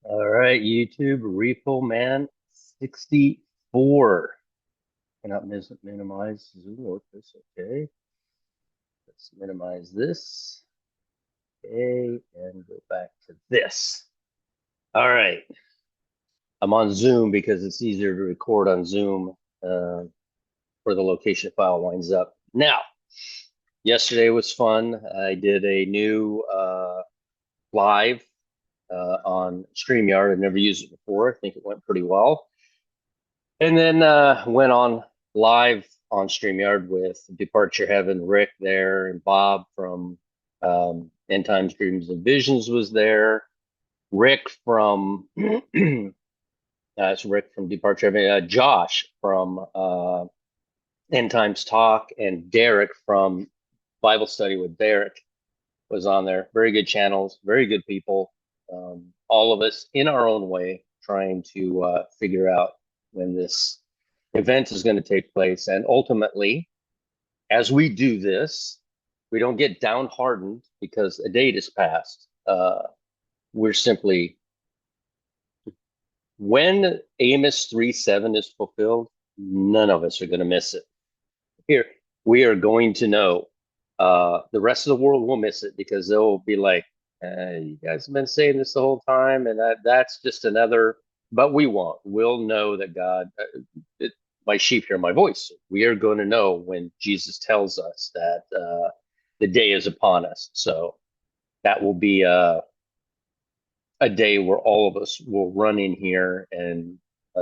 All right, YouTube, Repo Man 64. Cannot minimize zoom workers. Okay, let's minimize this. Okay, and go back to this. All right, I'm on Zoom because it's easier to record on Zoom where the location file winds up. Now, yesterday was fun. I did a new live on StreamYard. I've never used it before. I think it went pretty well. And then went on live on StreamYard with Departure Heaven, Rick there, and Bob from End Times Dreams and Visions was there. Rick from it's Rick from Departure Heaven, Josh from End Times Talk, and Derek from Bible Study with Derek was on there. Very good channels, very good people. All of us in our own way trying to figure out when this event is going to take place. And ultimately, as we do this, we don't get downhearted because a date is passed. We're simply, when Amos 3:7 is fulfilled, none of us are going to miss it. Here, we are going to know. The rest of the world will miss it because they'll be like, you guys have been saying this the whole time, and that's just another. But we won't. We'll know that God, my sheep hear my voice. We are going to know when Jesus tells us that the day is upon us. So that will be a day where all of us will run in here and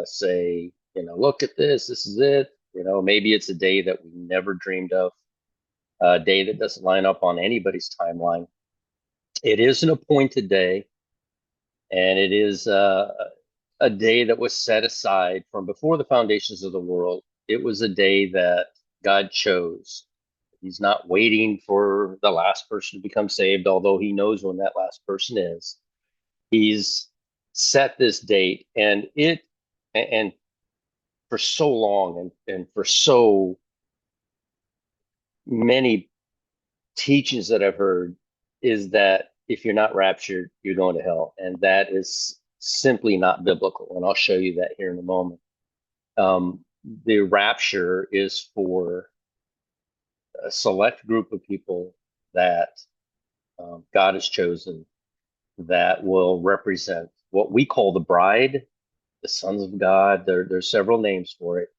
say, look at this. This is it. Maybe it's a day that we never dreamed of, a day that doesn't line up on anybody's timeline. It is an appointed day, and it is a day that was set aside from before the foundations of the world. It was a day that God chose. He's not waiting for the last person to become saved, although he knows when that last person is. He's set this date, and for so long and for so many teachings that I've heard is that if you're not raptured, you're going to hell. And that is simply not biblical. And I'll show you that here in a moment. The rapture is for a select group of people that God has chosen that will represent what we call the bride, the sons of God. There's several names for it.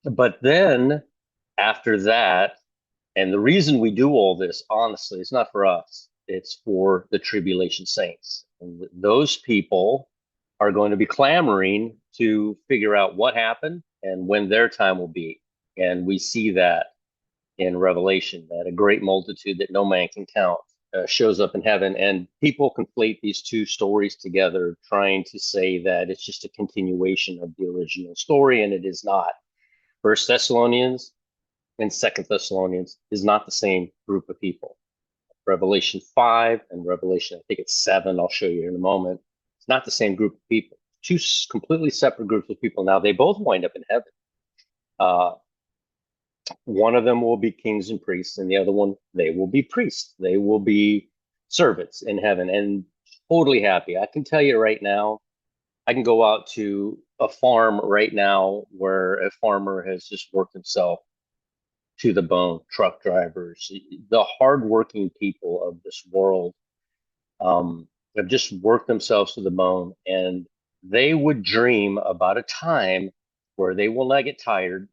But then after that, and the reason we do all this, honestly, it's not for us. It's for the tribulation saints. And those people are going to be clamoring to figure out what happened and when their time will be. And we see that in Revelation, that a great multitude that no man can count shows up in heaven. And people conflate these two stories together, trying to say that it's just a continuation of the original story, and it is not. First Thessalonians and Second Thessalonians is not the same group of people. Revelation 5 and Revelation, I think it's 7, I'll show you in a moment. It's not the same group of people. Two completely separate groups of people. Now, they both wind up in heaven. One of them will be kings and priests, and the other one, they will be priests. They will be servants in heaven, and totally happy. I can tell you right now, I can go out to a farm right now where a farmer has just worked himself to the bone. Truck drivers, the hardworking people of this world, have just worked themselves to the bone, and they would dream about a time where they will not get tired.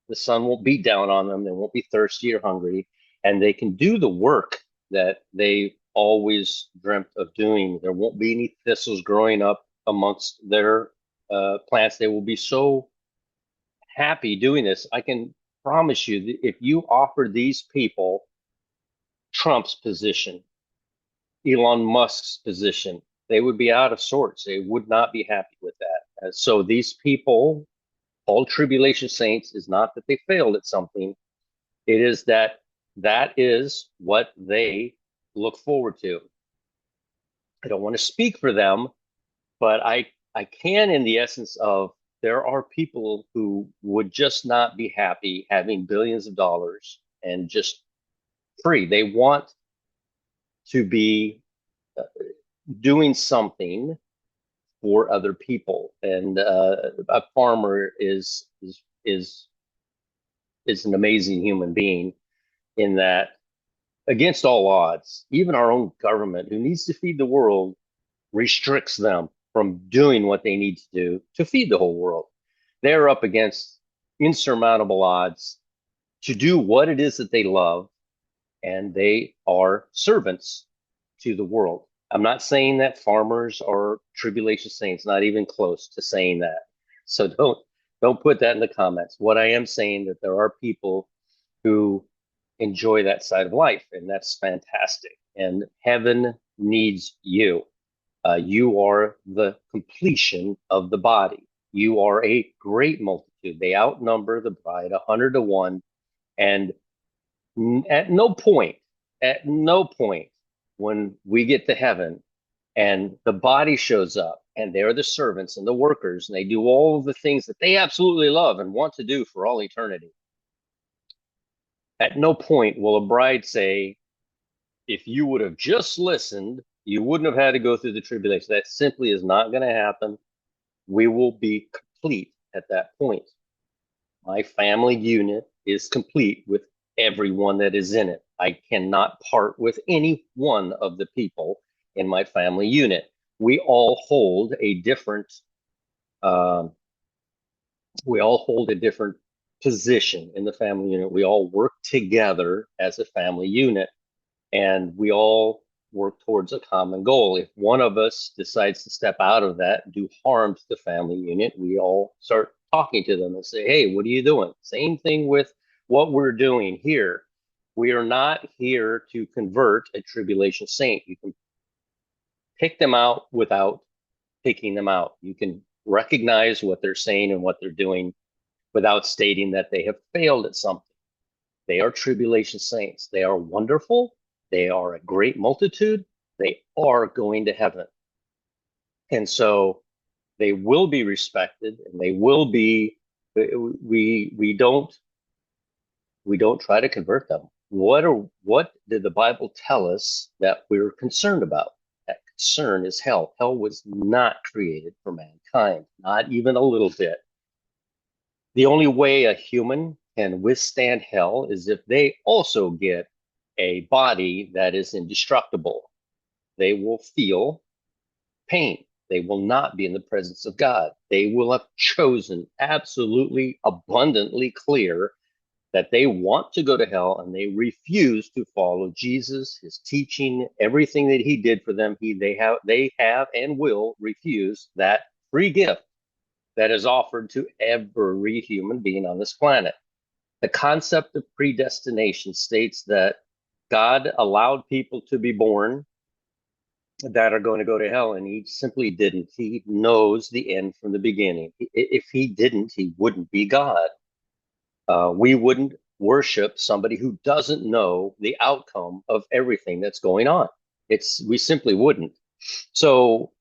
The sun won't beat down on them. They won't be thirsty or hungry, and they can do the work that they always dreamt of doing. There won't be any thistles growing up amongst their plants. They will be so happy doing this. I can promise you that if you offer these people Trump's position, Elon Musk's position, they would be out of sorts. They would not be happy with that. So these people, called tribulation saints, is not that they failed at something. It is that that is what they look forward to. I don't want to speak for them, but I can in the essence of there are people who would just not be happy having billions of dollars and just free. They want to be doing something for other people. And a farmer is an amazing human being in that, against all odds, even our own government, who needs to feed the world, restricts them from doing what they need to do to feed the whole world. They're up against insurmountable odds to do what it is that they love, and they are servants to the world. I'm not saying that farmers are tribulation saints, not even close to saying that. So don't put that in the comments. What I am saying that there are people who enjoy that side of life, and that's fantastic. And heaven needs you. You are the completion of the body. You are a great multitude. They outnumber the bride 100 to 1, and at no point, at no point when we get to heaven and the body shows up and they're the servants and the workers and they do all of the things that they absolutely love and want to do for all eternity. At no point will a bride say, if you would have just listened, you wouldn't have had to go through the tribulation. That simply is not going to happen. We will be complete at that point. My family unit is complete with everyone that is in it. I cannot part with any one of the people in my family unit. We all hold a different um, we all hold a different position in the family unit. We all work together as a family unit, and we all work towards a common goal. If one of us decides to step out of that and do harm to the family unit, we all start talking to them and say, hey, what are you doing? Same thing with what we're doing here. We are not here to convert a tribulation saint. You can pick them out without picking them out. You can recognize what they're saying and what they're doing without stating that they have failed at something. They are tribulation saints. They are wonderful. They are a great multitude. They are going to heaven. And so they will be respected, and they will be, we don't try to convert them. What did the Bible tell us that we're concerned about? That concern is hell. Hell was not created for mankind, not even a little bit. The only way a human can withstand hell is if they also get a body that is indestructible. They will feel pain. They will not be in the presence of God. They will have chosen absolutely abundantly clear that they want to go to hell, and they refuse to follow Jesus, his teaching, everything that he did for them. They have and will refuse that free gift that is offered to every human being on this planet. The concept of predestination states that God allowed people to be born that are going to go to hell, and he simply didn't. He knows the end from the beginning. If he didn't, he wouldn't be God. We wouldn't worship somebody who doesn't know the outcome of everything that's going on. We simply wouldn't. So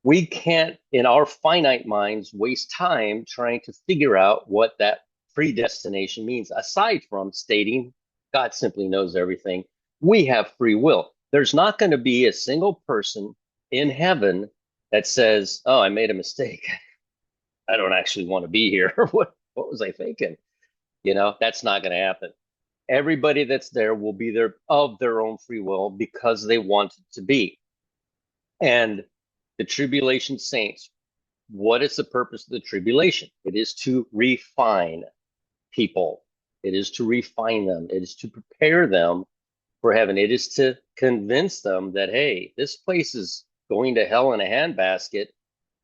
we can't, in our finite minds, waste time trying to figure out what that predestination means, aside from stating God simply knows everything. We have free will. There's not going to be a single person in heaven that says, oh, I made a mistake. I don't actually want to be here. What was I thinking? That's not going to happen. Everybody that's there will be there of their own free will because they wanted to be. And the tribulation saints, what is the purpose of the tribulation? It is to refine people. It is to refine them. It is to prepare them for heaven. It is to convince them that, hey, this place is going to hell in a handbasket.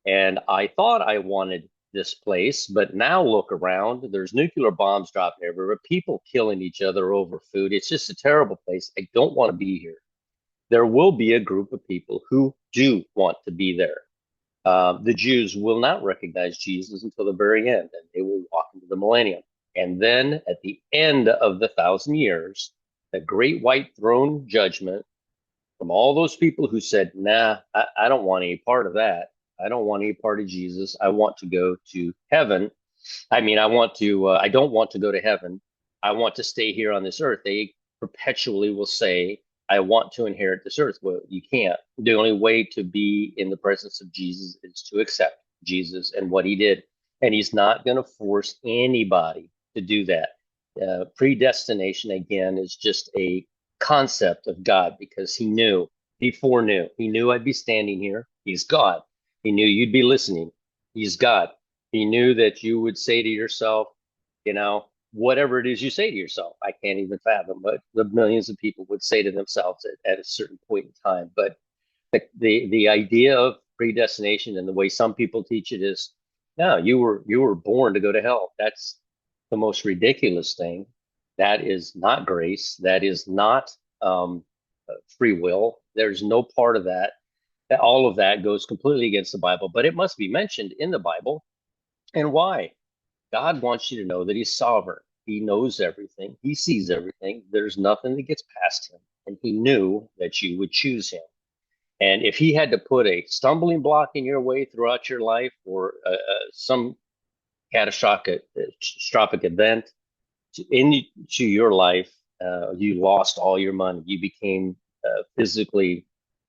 And I thought I wanted this place, but now look around. There's nuclear bombs dropping everywhere, people killing each other over food. It's just a terrible place. I don't want to be here. There will be a group of people who do want to be there. The Jews will not recognize Jesus until the very end, and they will walk into the millennium. And then at the end of the 1,000 years, the great white throne judgment from all those people who said, nah, I don't want any part of that. I don't want any part of Jesus. I want to go to heaven. I don't want to go to heaven. I want to stay here on this earth. They perpetually will say, I want to inherit this earth. Well, you can't. The only way to be in the presence of Jesus is to accept Jesus and what he did. And he's not going to force anybody to do that. Predestination, again, is just a concept of God because he foreknew. He knew I'd be standing here. He's God. He knew you'd be listening. He's God. He knew that you would say to yourself, you know, whatever it is you say to yourself. I can't even fathom what the millions of people would say to themselves at a certain point in time. But the idea of predestination and the way some people teach it is, no, you were born to go to hell. That's the most ridiculous thing. That is not grace. That is not free will. There's no part of that. All of that goes completely against the Bible, but it must be mentioned in the Bible. And why? God wants you to know that he's sovereign. He knows everything. He sees everything. There's nothing that gets past him. And he knew that you would choose him. And if he had to put a stumbling block in your way throughout your life or some catastrophic event into your life, you lost all your money, you became physically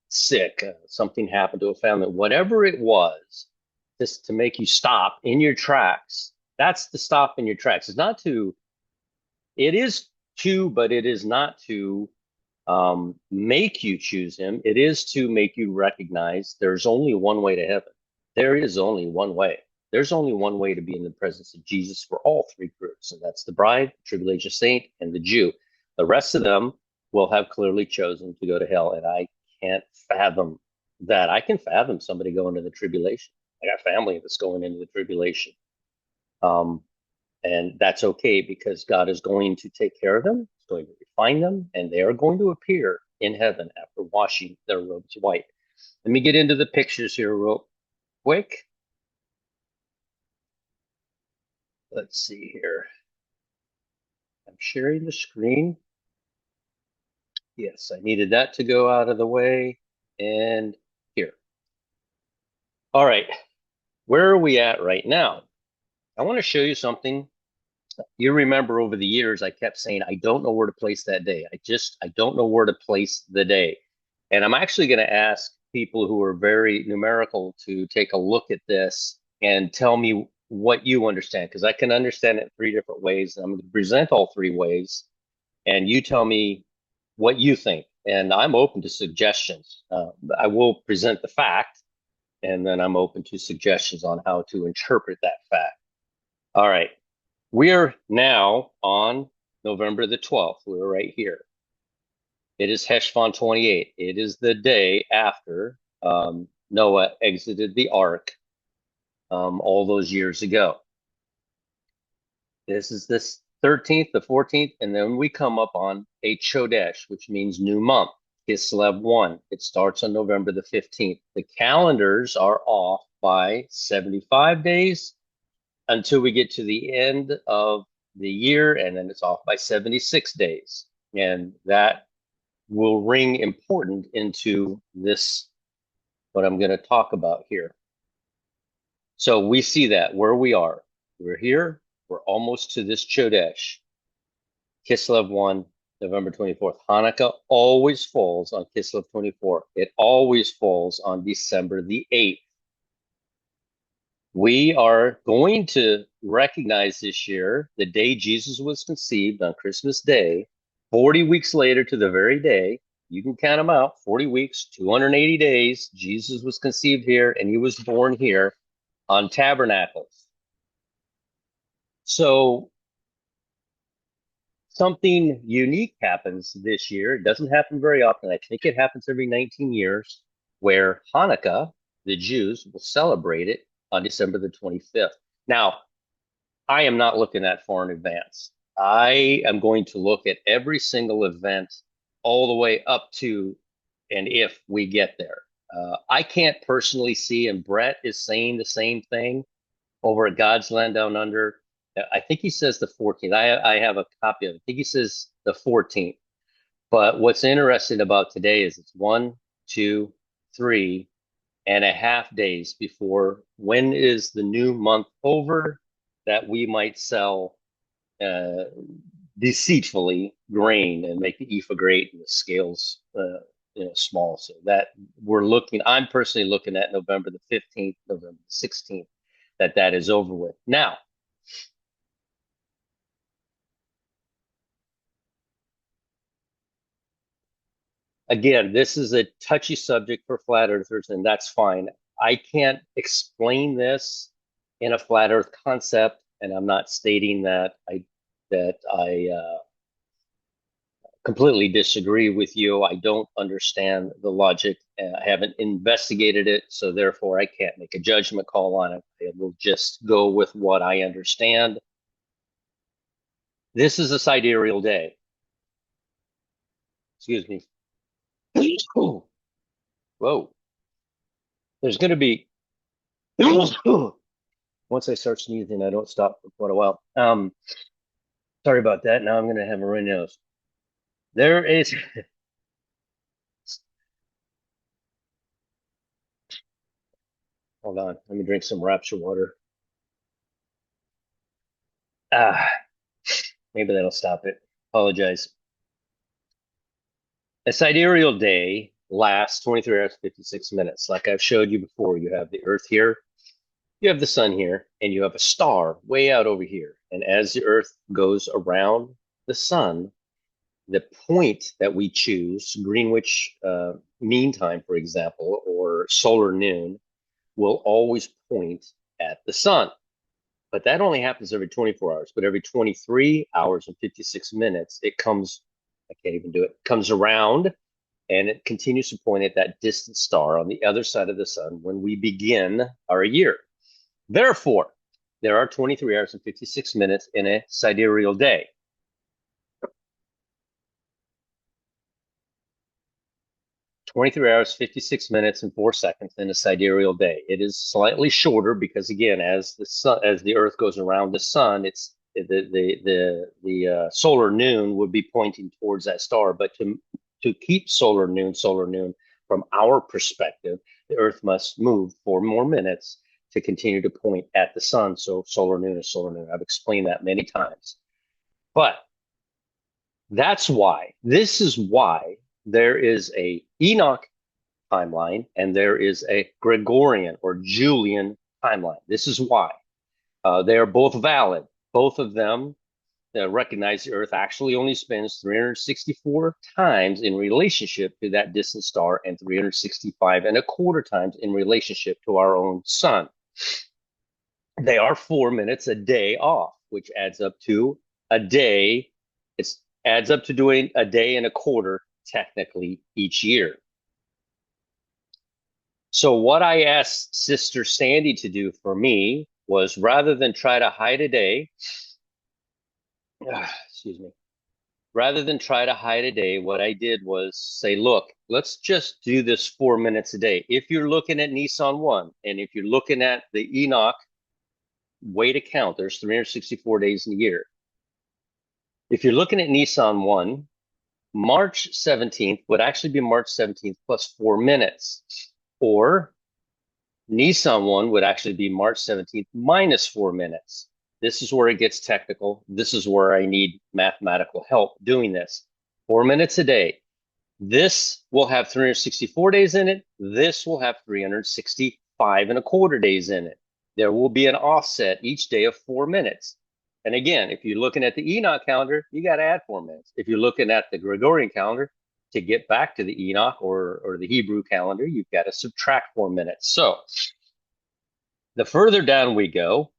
sick, something happened to a family, whatever it was, just to make you stop in your tracks. That's to stop in your tracks. It's not to, it is to, but it is not to make you choose him. It is to make you recognize there's only one way to heaven. There is only one way. There's only one way to be in the presence of Jesus for all three groups, and that's the bride, the tribulation saint, and the Jew. The rest of them will have clearly chosen to go to hell, and I can't fathom that. I can fathom somebody going to the tribulation. I got family that's going into the tribulation. And that's okay because God is going to take care of them. He's going to refine them, and they are going to appear in heaven after washing their robes white. Let me get into the pictures here real quick. Let's see here. I'm sharing the screen. Yes, I needed that to go out of the way. And here. All right. Where are we at right now? I want to show you something. You remember over the years, I kept saying, I don't know where to place that day. I don't know where to place the day. And I'm actually going to ask people who are very numerical to take a look at this and tell me what you understand, because I can understand it three different ways. And I'm going to present all three ways, and you tell me what you think. And I'm open to suggestions. I will present the fact, and then I'm open to suggestions on how to interpret that fact. All right. We are now on November the 12th. We're right here. It is Heshvan 28. It is the day after Noah exited the ark all those years ago. This is this 13th, the 14th, and then we come up on a Chodesh, which means new month, Kislev 1. It starts on November the 15th. The calendars are off by 75 days until we get to the end of the year, and then it's off by 76 days. And that will ring important into this, what I'm going to talk about here. So we see that where we are. We're here. We're almost to this Chodesh. Kislev 1, November 24th. Hanukkah always falls on Kislev 24. It always falls on December the 8th. We are going to recognize this year the day Jesus was conceived on Christmas Day, 40 weeks later to the very day. You can count them out, 40 weeks, 280 days. Jesus was conceived here, and he was born here on Tabernacles. So something unique happens this year. It doesn't happen very often. I think it happens every 19 years, where Hanukkah, the Jews, will celebrate it on December the 25th. Now, I am not looking that far in advance. I am going to look at every single event all the way up to and if we get there. I can't personally see, and Brett is saying the same thing over at God's Land Down Under. I think he says the 14th. I have a copy of it. I think he says the 14th. But what's interesting about today is it's 1, 2, 3.5 days before when is the new month over that we might sell deceitfully grain and make the ephah great and the scales small. So that I'm personally looking at November the 15th, November the 16th, that is over with. Now, again, this is a touchy subject for flat earthers, and that's fine. I can't explain this in a flat earth concept, and I'm not stating that I completely disagree with you. I don't understand the logic. I haven't investigated it, so therefore I can't make a judgment call on it. I will just go with what I understand. This is a sidereal day. Excuse me. Whoa. There's going to be, once I start sneezing, I don't stop for quite a while. Sorry about that. Now I'm going to have a runny nose. There is, hold on, let me drink some Rapture water. Ah, maybe that'll stop it. Apologize. A sidereal day lasts 23 hours, 56 minutes. Like I've showed you before, you have the Earth here, you have the sun here, and you have a star way out over here. And as the Earth goes around the sun, the point that we choose, Greenwich Mean Time, for example, or solar noon, will always point at the sun. But that only happens every 24 hours. But every 23 hours and 56 minutes, it comes, I can't even do it, comes around and it continues to point at that distant star on the other side of the sun when we begin our year. Therefore, there are 23 hours and 56 minutes in a sidereal day. 23 hours, 56 minutes, and 4 seconds in a sidereal day. It is slightly shorter because, again, as the Earth goes around the sun, it's the solar noon would be pointing towards that star. But to keep solar noon from our perspective, the Earth must move 4 more minutes to continue to point at the sun. So solar noon is solar noon. I've explained that many times. But this is why there is a Enoch timeline and there is a Gregorian or Julian timeline. This is why. They are both valid. Both of them recognize the Earth actually only spins 364 times in relationship to that distant star and 365 and a quarter times in relationship to our own sun. They are 4 minutes a day off, which adds up to a day. It adds up to doing a day and a quarter technically each year. So what I asked Sister Sandy to do for me was, rather than try to hide a day, excuse me, rather than try to hide a day, what I did was say, look, let's just do this 4 minutes a day. If you're looking at Nissan 1, and if you're looking at the Enoch way to count, there's 364 days in a year. If you're looking at Nissan 1, March 17th would actually be March 17th plus 4 minutes. Or Nissan 1 would actually be March 17th minus 4 minutes. This is where it gets technical. This is where I need mathematical help doing this. 4 minutes a day. This will have 364 days in it. This will have 365 and a quarter days in it. There will be an offset each day of 4 minutes. And again, if you're looking at the Enoch calendar, you got to add 4 minutes. If you're looking at the Gregorian calendar, to get back to the Enoch or the Hebrew calendar, you've got to subtract 4 minutes. So the further down we go,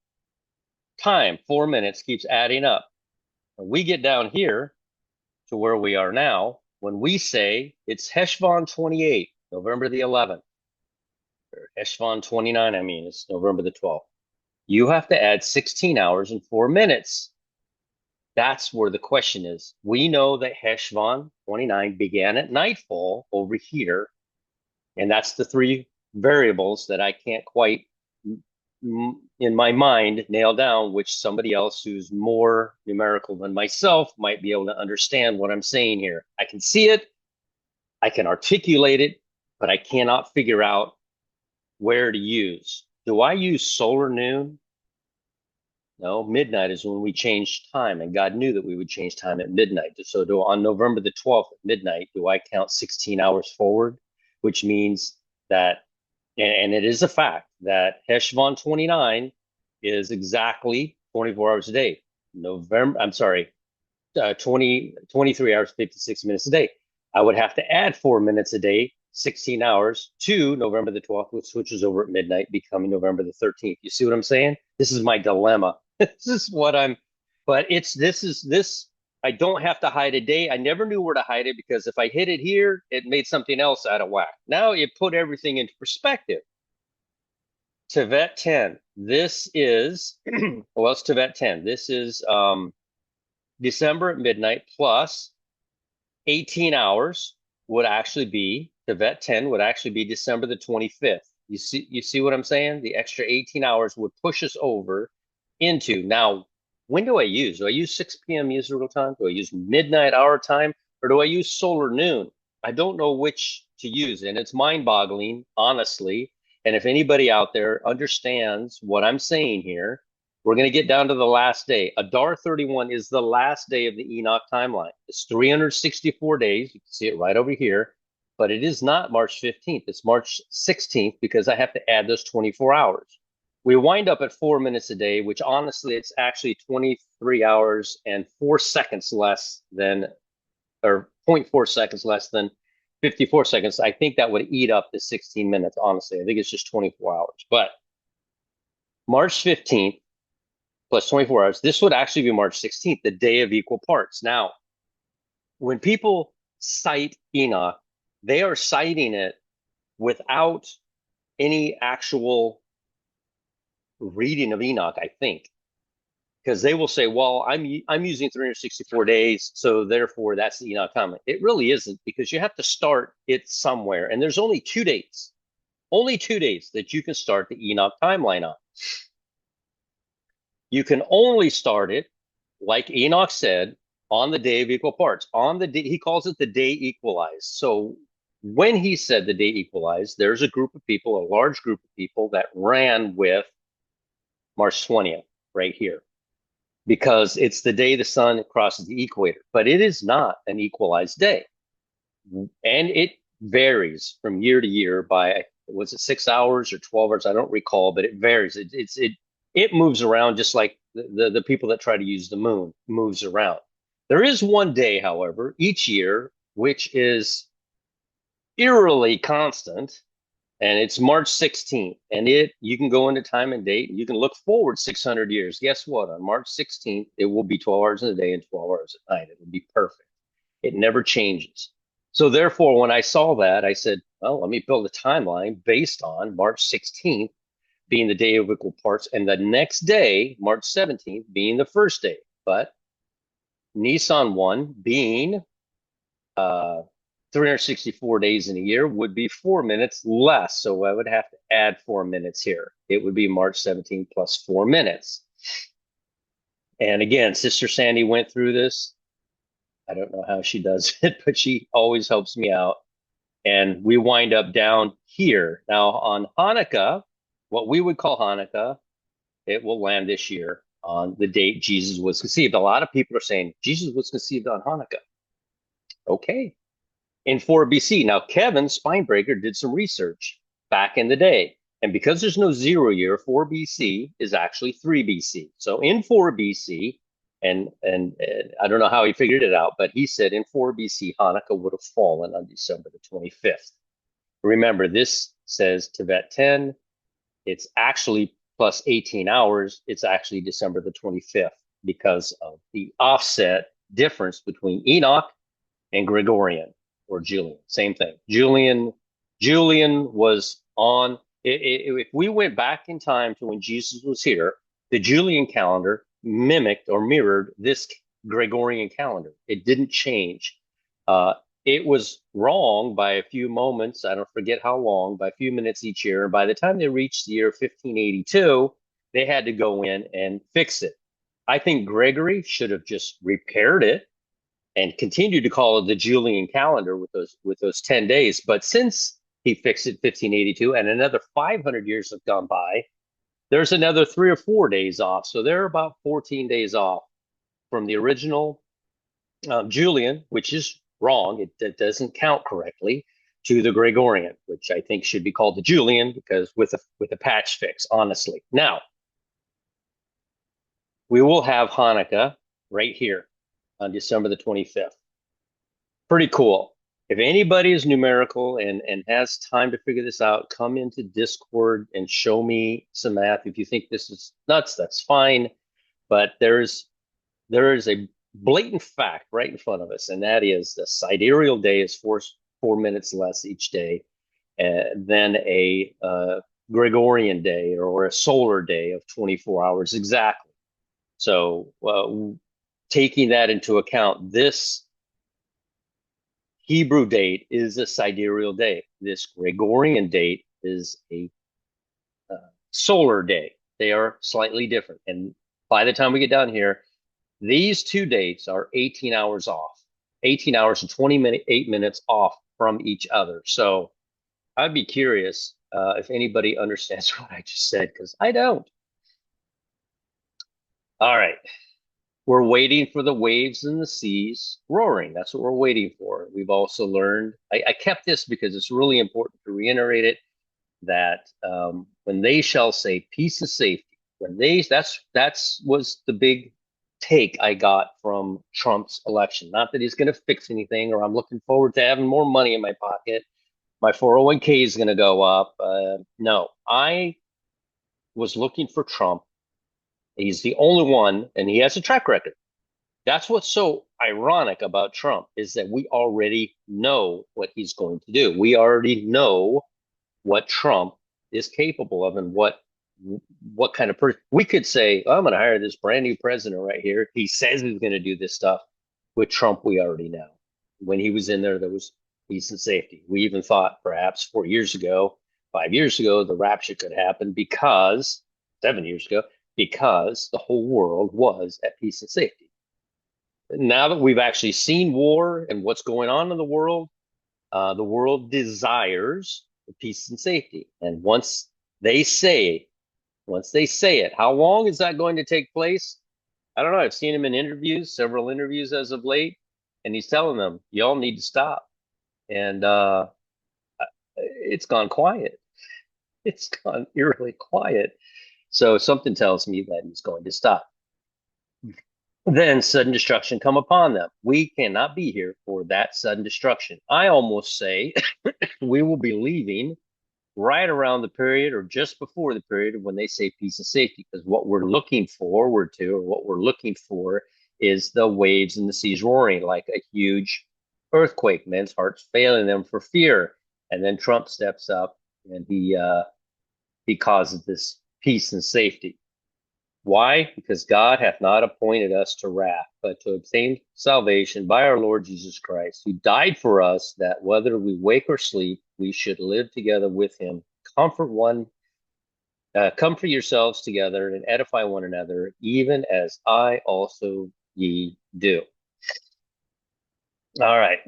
time, 4 minutes, keeps adding up. When we get down here to where we are now, when we say it's Heshvan 28, November the 11th, or Heshvan 29, I mean, it's November the 12th, you have to add 16 hours and 4 minutes. That's where the question is. We know that Heshvan 29 began at nightfall over here, and that's the 3 variables that I can't quite, in my mind, nail down, which somebody else who's more numerical than myself might be able to understand what I'm saying here. I can see it, I can articulate it, but I cannot figure out where to use. Do I use solar noon? No, midnight is when we changed time, and God knew that we would change time at midnight. So on November the 12th at midnight, do I count 16 hours forward? Which means that, and it is a fact that Heshvan 29 is exactly 24 hours a day. I'm sorry, 23 hours, 56 minutes a day. I would have to add 4 minutes a day, 16 hours to November the 12th, which switches over at midnight, becoming November the 13th. You see what I'm saying? This is my dilemma. This is what I'm, but this. I don't have to hide a day. I never knew where to hide it because if I hid it here, it made something else out of whack. Now it put everything into perspective. Tevet 10. This is, well, it's Tevet 10. This is December at midnight plus 18 hours would actually be, Tevet 10 would actually be December the 25th. You see what I'm saying? The extra 18 hours would push us over into, now, when do I use? Do I use 6 p.m. Israel time? Do I use midnight our time? Or do I use solar noon? I don't know which to use, and it's mind-boggling, honestly. And if anybody out there understands what I'm saying here, we're going to get down to the last day. Adar 31 is the last day of the Enoch timeline. It's 364 days. You can see it right over here. But it is not March 15th. It's March 16th because I have to add those 24 hours. We wind up at 4 minutes a day, which honestly, it's actually 23 hours and 4 seconds less than, or 0.4 seconds less than 54 seconds. I think that would eat up the 16 minutes, honestly. I think it's just 24 hours. But March 15th plus 24 hours, this would actually be March 16th, the day of equal parts. Now, when people cite Enoch, they are citing it without any actual reading of Enoch, I think, because they will say, well, I'm using 364 days, so therefore that's the Enoch timeline. It really isn't, because you have to start it somewhere, and there's only 2 dates that you can start the Enoch timeline on. You can only start it, like Enoch said, on the day of equal parts. He calls it the day equalized. So when he said the day equalized, there's a group of people, a large group of people that ran with March 20th right here, because it's the day the sun crosses the equator, but it is not an equalized day. And it varies from year to year by, was it 6 hours or 12 hours? I don't recall, but it varies. It moves around just like the people that try to use the moon moves around. There is one day, however, each year, which is eerily constant, and it's March 16th. And you can go into time and date, and you can look forward 600 years. Guess what? On March 16th, it will be 12 hours in a day and 12 hours at night. It will be perfect. It never changes. So therefore, when I saw that, I said, well, let me build a timeline based on March 16th being the day of equal parts, and the next day, March 17th, being the first day. But Nissan 1 being 364 days in a year would be 4 minutes less. So I would have to add 4 minutes here. It would be March 17th plus 4 minutes. And again, Sister Sandy went through this. I don't know how she does it, but she always helps me out. And we wind up down here. Now on Hanukkah, what we would call Hanukkah, it will land this year on the date Jesus was conceived. A lot of people are saying Jesus was conceived on Hanukkah. Okay. In 4 BC. Now, Kevin Spinebreaker did some research back in the day. And because there's no 0 year, 4 BC is actually 3 BC. So in 4 BC, and I don't know how he figured it out, but he said in 4 BC, Hanukkah would have fallen on December the 25th. Remember, this says Tevet 10. It's actually plus 18 hours. It's actually December the 25th because of the offset difference between Enoch and Gregorian or Julian. Same thing. Julian was on, if we went back in time to when Jesus was here, the Julian calendar mimicked or mirrored this Gregorian calendar. It didn't change. It was wrong by a few moments. I don't forget how long, by a few minutes each year. And by the time they reached the year 1582, they had to go in and fix it. I think Gregory should have just repaired it and continued to call it the Julian calendar with those 10 days. But since he fixed it 1582 and another 500 years have gone by, There's another 3 or 4 days off. So they're about 14 days off from the original Julian, which is wrong. It doesn't count correctly, to the Gregorian, which I think should be called the Julian because with a patch fix, honestly. Now, we will have Hanukkah right here on December the 25th. Pretty cool. If anybody is numerical and has time to figure this out, come into Discord and show me some math. If you think this is nuts, that's fine. But there is a blatant fact right in front of us, and that is the sidereal day is 4 minutes less each day than a Gregorian day or a solar day of 24 hours exactly. So, taking that into account, this Hebrew date is a sidereal day. This Gregorian date is a solar day. They are slightly different. And by the time we get down here, these two dates are 18 hours off, 18 hours and 28 minutes off from each other. So I'd be curious if anybody understands what I just said, because I don't. All right. We're waiting for the waves and the seas roaring. That's what we're waiting for. We've also learned, I kept this because it's really important to reiterate it, that when they shall say peace and safety, that's was the big take I got from Trump's election. Not that he's going to fix anything, or I'm looking forward to having more money in my pocket. My 401k is going to go up. No, I was looking for Trump. He's the only one, and he has a track record. That's what's so ironic about Trump, is that we already know what he's going to do. We already know what Trump is capable of and what kind of person. We could say, oh, I'm going to hire this brand new president right here. He says he's going to do this stuff. With Trump, we already know. When he was in there was peace and safety. We even thought perhaps 4 years ago, 5 years ago, the rapture could happen because 7 years ago, because the whole world was at peace and safety. Now that we've actually seen war and what's going on in the world desires peace and safety. And once they say it, how long is that going to take place? I don't know. I've seen him in interviews, several interviews as of late, and he's telling them, y'all need to stop. And it's gone quiet. It's gone eerily quiet. So something tells me that he's going to stop. Then sudden destruction come upon them. We cannot be here for that sudden destruction. I almost say we will be leaving right around the period or just before the period of when they say peace and safety, because what we're looking forward to, or what we're looking for, is the waves and the seas roaring like a huge earthquake, men's hearts failing them for fear. And then Trump steps up and he causes this peace and safety. Why? Because God hath not appointed us to wrath, but to obtain salvation by our Lord Jesus Christ, who died for us, that whether we wake or sleep, we should live together with him. Comfort yourselves together and edify one another, even as I also ye do. All right.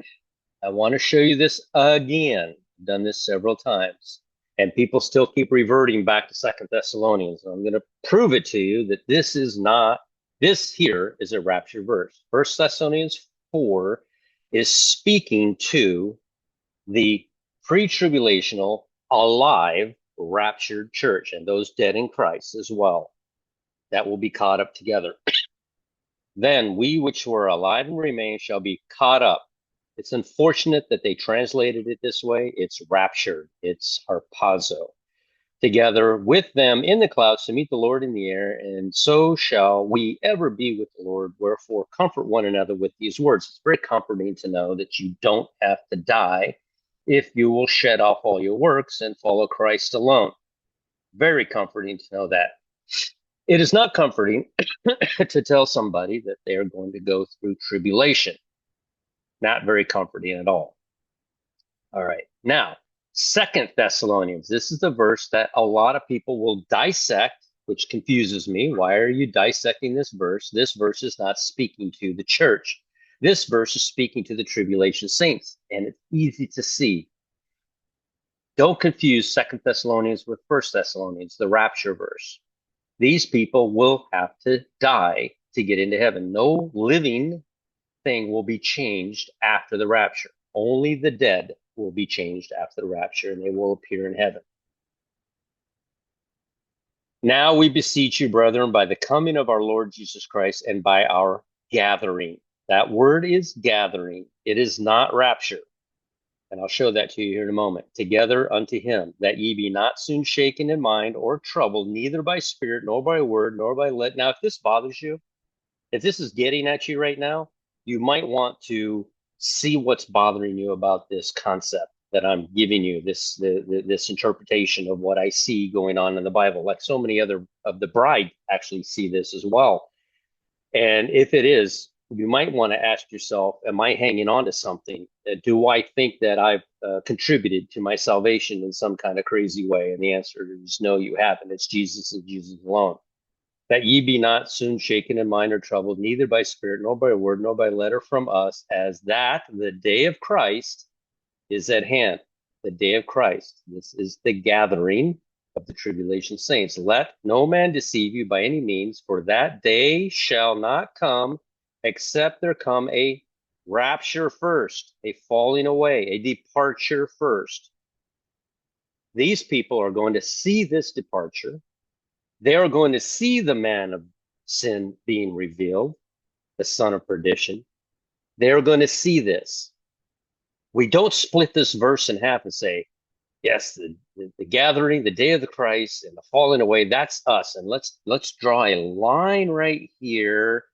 I want to show you this again. I've done this several times, and people still keep reverting back to Second Thessalonians. I'm going to prove it to you that this here is a rapture verse. First Thessalonians 4 is speaking to the pre-tribulational, alive, raptured church and those dead in Christ as well. That will be caught up together. Then we which were alive and remain shall be caught up. It's unfortunate that they translated it this way. It's raptured. It's harpazo. Together with them in the clouds to meet the Lord in the air, and so shall we ever be with the Lord. Wherefore, comfort one another with these words. It's very comforting to know that you don't have to die if you will shed off all your works and follow Christ alone. Very comforting to know that. It is not comforting to tell somebody that they are going to go through tribulation. Not very comforting at all. All right. Now, Second Thessalonians. This is the verse that a lot of people will dissect, which confuses me. Why are you dissecting this verse? This verse is not speaking to the church. This verse is speaking to the tribulation saints, and it's easy to see. Don't confuse Second Thessalonians with First Thessalonians, the rapture verse. These people will have to die to get into heaven. No living thing will be changed after the rapture. Only the dead will be changed after the rapture, and they will appear in heaven. Now we beseech you, brethren, by the coming of our Lord Jesus Christ and by our gathering. That word is gathering. It is not rapture. And I'll show that to you here in a moment. Together unto him, that ye be not soon shaken in mind or troubled, neither by spirit, nor by word, nor by let. Now, if this bothers you, if this is getting at you right now, you might want to see what's bothering you about this concept that I'm giving you, this interpretation of what I see going on in the Bible. Like so many other of the bride actually see this as well. And if it is, you might want to ask yourself, am I hanging on to something? Do I think that I've contributed to my salvation in some kind of crazy way? And the answer is no, you haven't. It's Jesus and Jesus alone. That ye be not soon shaken in mind or troubled, neither by spirit, nor by word, nor by letter from us, as that the day of Christ is at hand. The day of Christ. This is the gathering of the tribulation saints. Let no man deceive you by any means, for that day shall not come except there come a rapture first, a falling away, a departure first. These people are going to see this departure. They are going to see the man of sin being revealed, the son of perdition. They're going to see this. We don't split this verse in half and say, yes, the gathering, the day of the Christ, and the falling away, that's us. And let's draw a line right here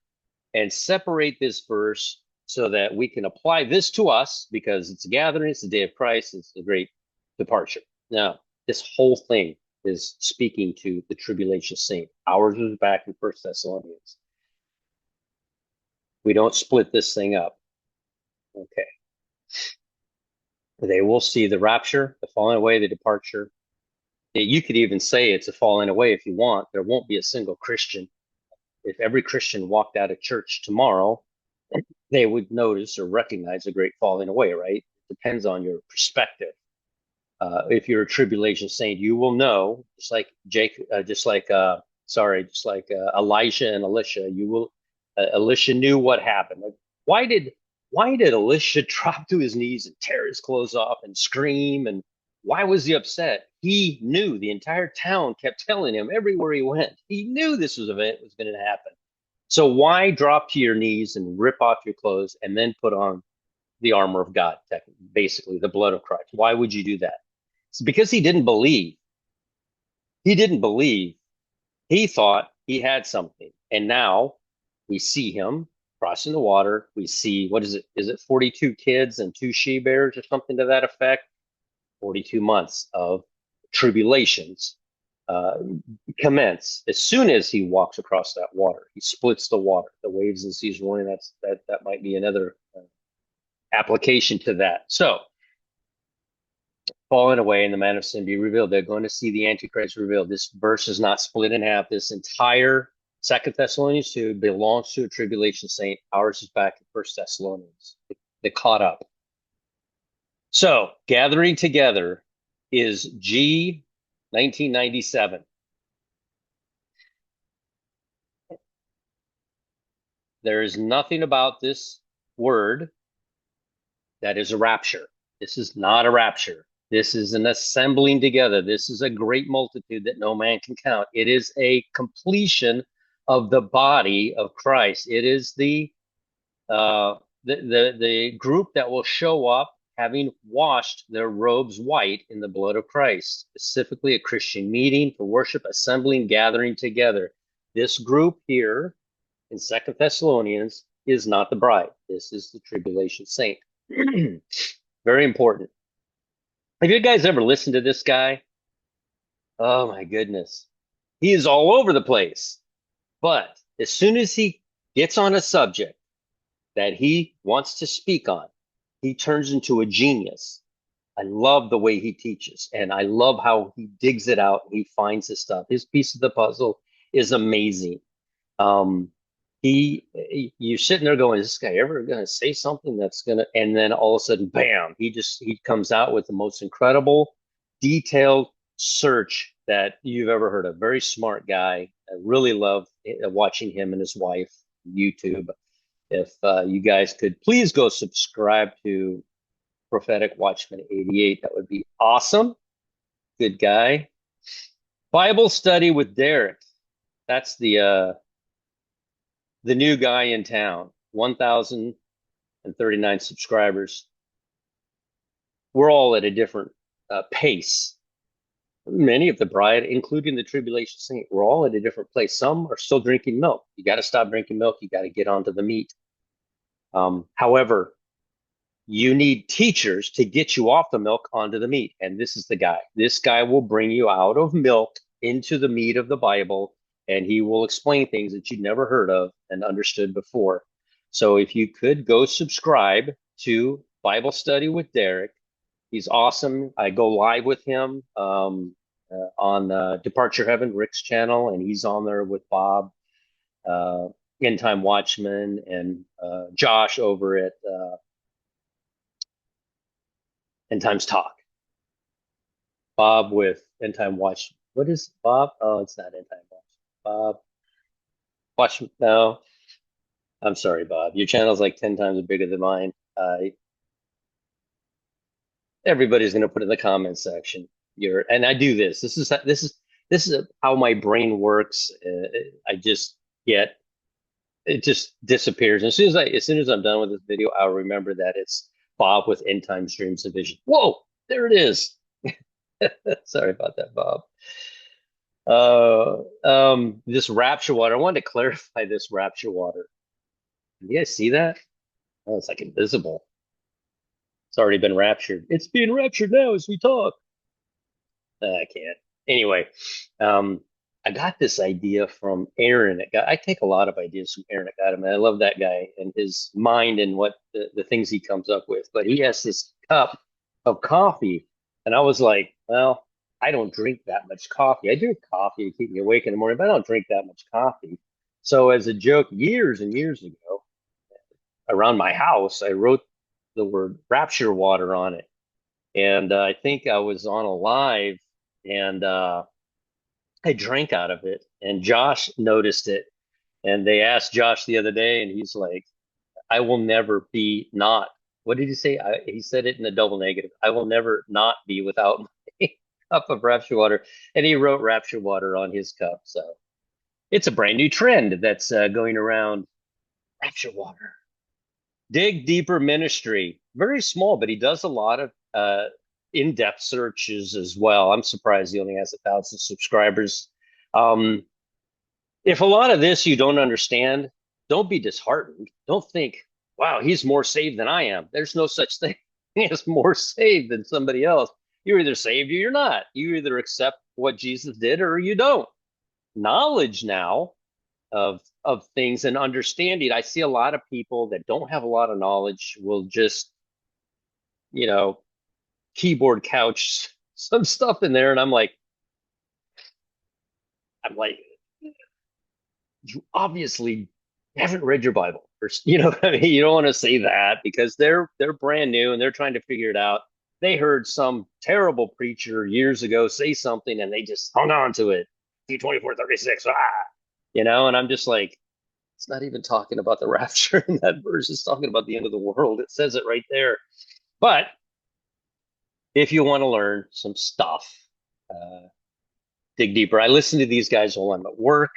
and separate this verse so that we can apply this to us because it's a gathering, it's the day of Christ, it's the great departure. Now, this whole thing is speaking to the tribulation saint. Ours was back in First Thessalonians. We don't split this thing up. Okay. They will see the rapture, the falling away, the departure. You could even say it's a falling away if you want. There won't be a single Christian. If every Christian walked out of church tomorrow, they would notice or recognize a great falling away, right? It depends on your perspective. If you're a tribulation saint, you will know, just like Elijah and Elisha. Elisha knew what happened. Like, why did Elisha drop to his knees and tear his clothes off and scream? And why was he upset? He knew. The entire town kept telling him everywhere he went. He knew this event was going to happen. So why drop to your knees and rip off your clothes and then put on the armor of God, basically the blood of Christ? Why would you do that? It's because he didn't believe. He didn't believe. He thought he had something. And now we see him crossing the water. We see, what is it? Is it 42 kids and 2 she-bears or something to that effect? 42 months of tribulations commence. As soon as he walks across that water, he splits the water, the waves and seas roaring. That might be another application to that. So, falling away and the man of sin be revealed. They're going to see the Antichrist revealed. This verse is not split in half. This entire 2 Thessalonians 2 belongs to a tribulation saint. Ours is back in 1 Thessalonians. They caught up. So, gathering together is G 1997. There is nothing about this word that is a rapture. This is not a rapture. This is an assembling together. This is a great multitude that no man can count. It is a completion of the body of Christ. It is the group that will show up having washed their robes white in the blood of Christ, specifically a Christian meeting for worship, assembling, gathering together. This group here in 2 Thessalonians is not the bride. This is the tribulation saint. Very important. Have you guys ever listened to this guy? Oh my goodness. He is all over the place. But as soon as he gets on a subject that he wants to speak on, he turns into a genius. I love the way he teaches, and I love how he digs it out and he finds his stuff. His piece of the puzzle is amazing. You're sitting there going, is this guy ever going to say something that's going to, and then all of a sudden, bam, he comes out with the most incredible, detailed search that you've ever heard of. Very smart guy. I really love watching him and his wife on YouTube. If you guys could please go subscribe to Prophetic Watchman 88, that would be awesome. Good guy. Bible study with Derek. That's the new guy in town. 1,039 subscribers. We're all at a different pace. Many of the bride, including the tribulation saint, we're all at a different place. Some are still drinking milk. You got to stop drinking milk. You got to get onto the meat. However, you need teachers to get you off the milk onto the meat. And this is the guy. This guy will bring you out of milk into the meat of the Bible, and he will explain things that you'd never heard of and understood before. So if you could go subscribe to Bible Study with Derek, he's awesome. I go live with him on Departure Heaven, Rick's channel, and he's on there with Bob, End Time Watchman, and Josh over at End Times Talk. Bob with End Time Watch. What is Bob? Oh, it's not End Time Watch. Bob Watch. No, I'm sorry, Bob. Your channel's like 10 times bigger than mine. Everybody's going to put in the comments section. And I do this. This is how my brain works. I just get it just disappears. And as soon as I'm done with this video, I'll remember that it's Bob with End Times Dreams and Vision. Whoa, there it is. Sorry about that, Bob. This Rapture water. I wanted to clarify this Rapture water. Do you guys see that? Oh, it's like invisible. It's already been raptured. It's being raptured now as we talk. I can't. Anyway, I got this idea from Aaron. I take a lot of ideas from Aaron Academy. I love that guy and his mind and what the things he comes up with. But he has this cup of coffee. And I was like, well, I don't drink that much coffee. I drink coffee to keep me awake in the morning, but I don't drink that much coffee. So as a joke, years and years ago, around my house, I wrote the word Rapture water on it. And I think I was on a live and I drank out of it. And Josh noticed it. And they asked Josh the other day, and he's like, I will never be not. What did he say? He said it in a double negative. I will never not be without my cup of Rapture water. And he wrote Rapture water on his cup. So it's a brand new trend that's going around. Rapture water. Dig Deeper Ministry. Very small, but he does a lot of in-depth searches as well. I'm surprised he only has 1,000 subscribers. If a lot of this you don't understand, don't be disheartened. Don't think, wow, he's more saved than I am. There's no such thing as more saved than somebody else. You're either saved or you're not. You either accept what Jesus did or you don't. Knowledge now of things and understanding. I see a lot of people that don't have a lot of knowledge will just, keyboard couch some stuff in there, and I'm like, you obviously haven't read your Bible, or what I mean. You don't want to say that because they're brand new and they're trying to figure it out. They heard some terrible preacher years ago say something and they just hung on to it. D2436, and I'm just like, it's not even talking about the rapture in that verse. It's talking about the end of the world. It says it right there. But if you want to learn some stuff, dig deeper. I listen to these guys while I'm at work.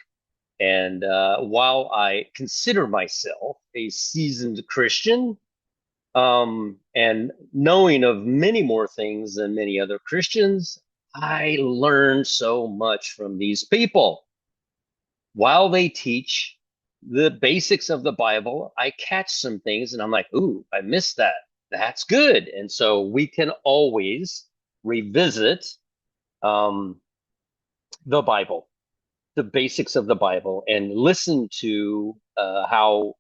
And while I consider myself a seasoned Christian, and knowing of many more things than many other Christians, I learn so much from these people. While they teach the basics of the Bible, I catch some things and I'm like, ooh, I missed that. That's good. And so we can always revisit the Bible, the basics of the Bible, and listen to how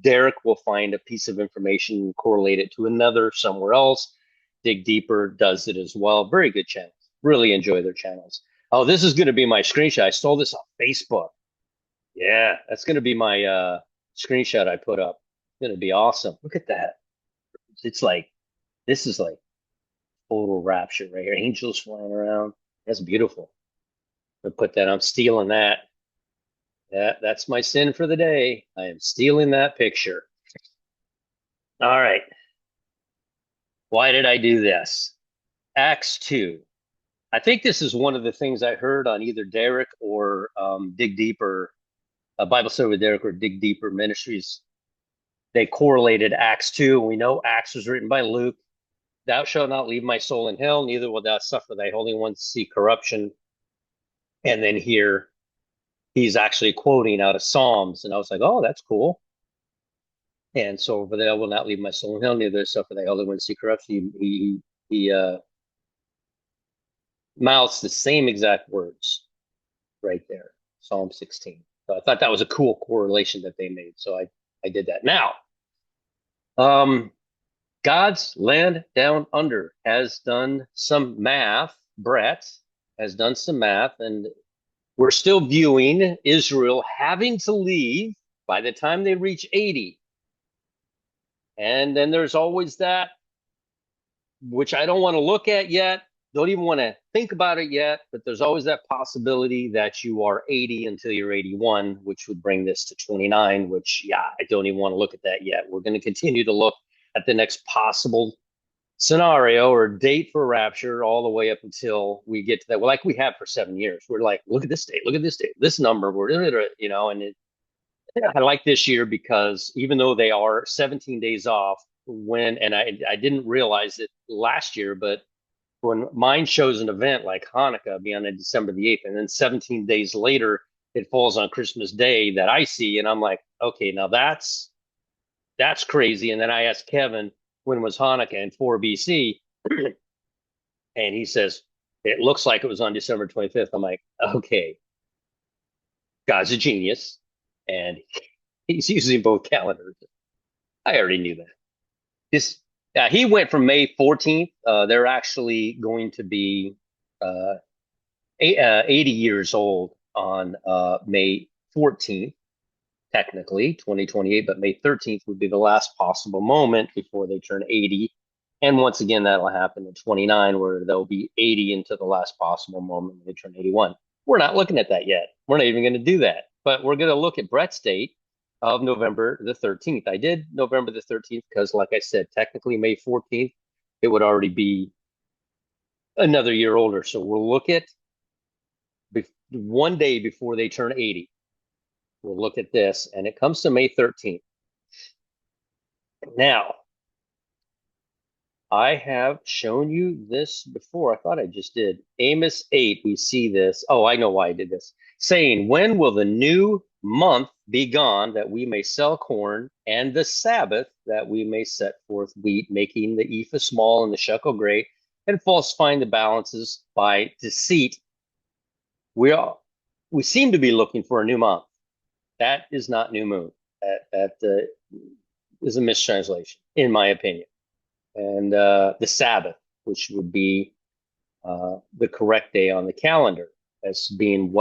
Derek will find a piece of information and correlate it to another somewhere else. Dig Deeper does it as well. Very good channels. Really enjoy their channels. Oh, this is going to be my screenshot. I stole this off Facebook. Yeah, that's going to be my screenshot I put up. It's going to be awesome. Look at that. It's like, this is like total rapture right here. Angels flying around. That's beautiful. I put that, I'm stealing that. That's my sin for the day. I am stealing that picture. All right. Why did I do this? Acts 2. I think this is one of the things I heard on either Derek or Dig Deeper, Bible Study with Derek or Dig Deeper Ministries. They correlated Acts 2. We know Acts was written by Luke. Thou shalt not leave my soul in hell, neither wilt thou suffer thy Holy One to see corruption. And then here he's actually quoting out of Psalms. And I was like, oh, that's cool. And so over there, I will not leave my soul in hell, neither suffer thy Holy One to see corruption. He mouths the same exact words right there, Psalm 16. So I thought that was a cool correlation that they made. So I did that. Now, God's land down under has done some math. Brett has done some math, and we're still viewing Israel having to leave by the time they reach 80. And then there's always that, which I don't want to look at yet, don't even want to think about it yet, but there's always that possibility that you are 80 until you're 81, which would bring this to 29, which, yeah, I don't even want to look at that yet. We're going to continue to look at the next possible scenario or date for rapture all the way up until we get to that. Well, like we have for 7 years. We're like, look at this date, look at this date, this number, and I like this year because even though they are 17 days off, and I didn't realize it last year, but when mine shows an event like Hanukkah being on December the 8th, and then 17 days later, it falls on Christmas Day that I see, and I'm like, okay, now that's crazy. And then I asked Kevin, when was Hanukkah in 4 BC? And he says, it looks like it was on December 25th. I'm like, okay, God's a genius, and he's using both calendars. I already knew that. This he went from May 14th. They're actually going to be 80 years old on May 14th, technically 2028, but May 13th would be the last possible moment before they turn 80. And once again, that'll happen in 29, where they'll be 80 into the last possible moment when they turn 81. We're not looking at that yet. We're not even going to do that. But we're going to look at Brett's date of November the 13th. I did November the 13th because, like I said, technically May 14th, it would already be another year older. So we'll look at one day before they turn 80. We'll look at this, and it comes to May 13th. Now, I have shown you this before. I thought I just did. Amos 8, we see this. Oh, I know why I did this. Saying, when will the new month be gone that we may sell corn, and the Sabbath that we may set forth wheat, making the ephah small and the shekel great, and falsifying the balances by deceit? We seem to be looking for a new month. That is not new moon. That is a mistranslation, in my opinion. And the Sabbath, which would be the correct day on the calendar, as being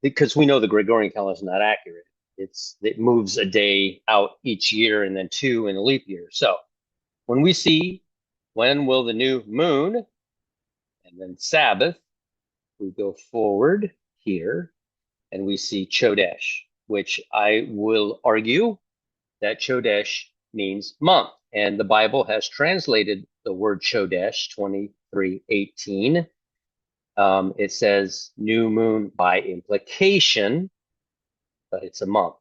because we know the Gregorian calendar is not accurate. It moves a day out each year and then 2 in a leap year. So when we see when will the new moon and then Sabbath, we go forward here and we see Chodesh, which I will argue that Chodesh means month. And the Bible has translated the word Chodesh 23:18. It says new moon by implication, but it's a month.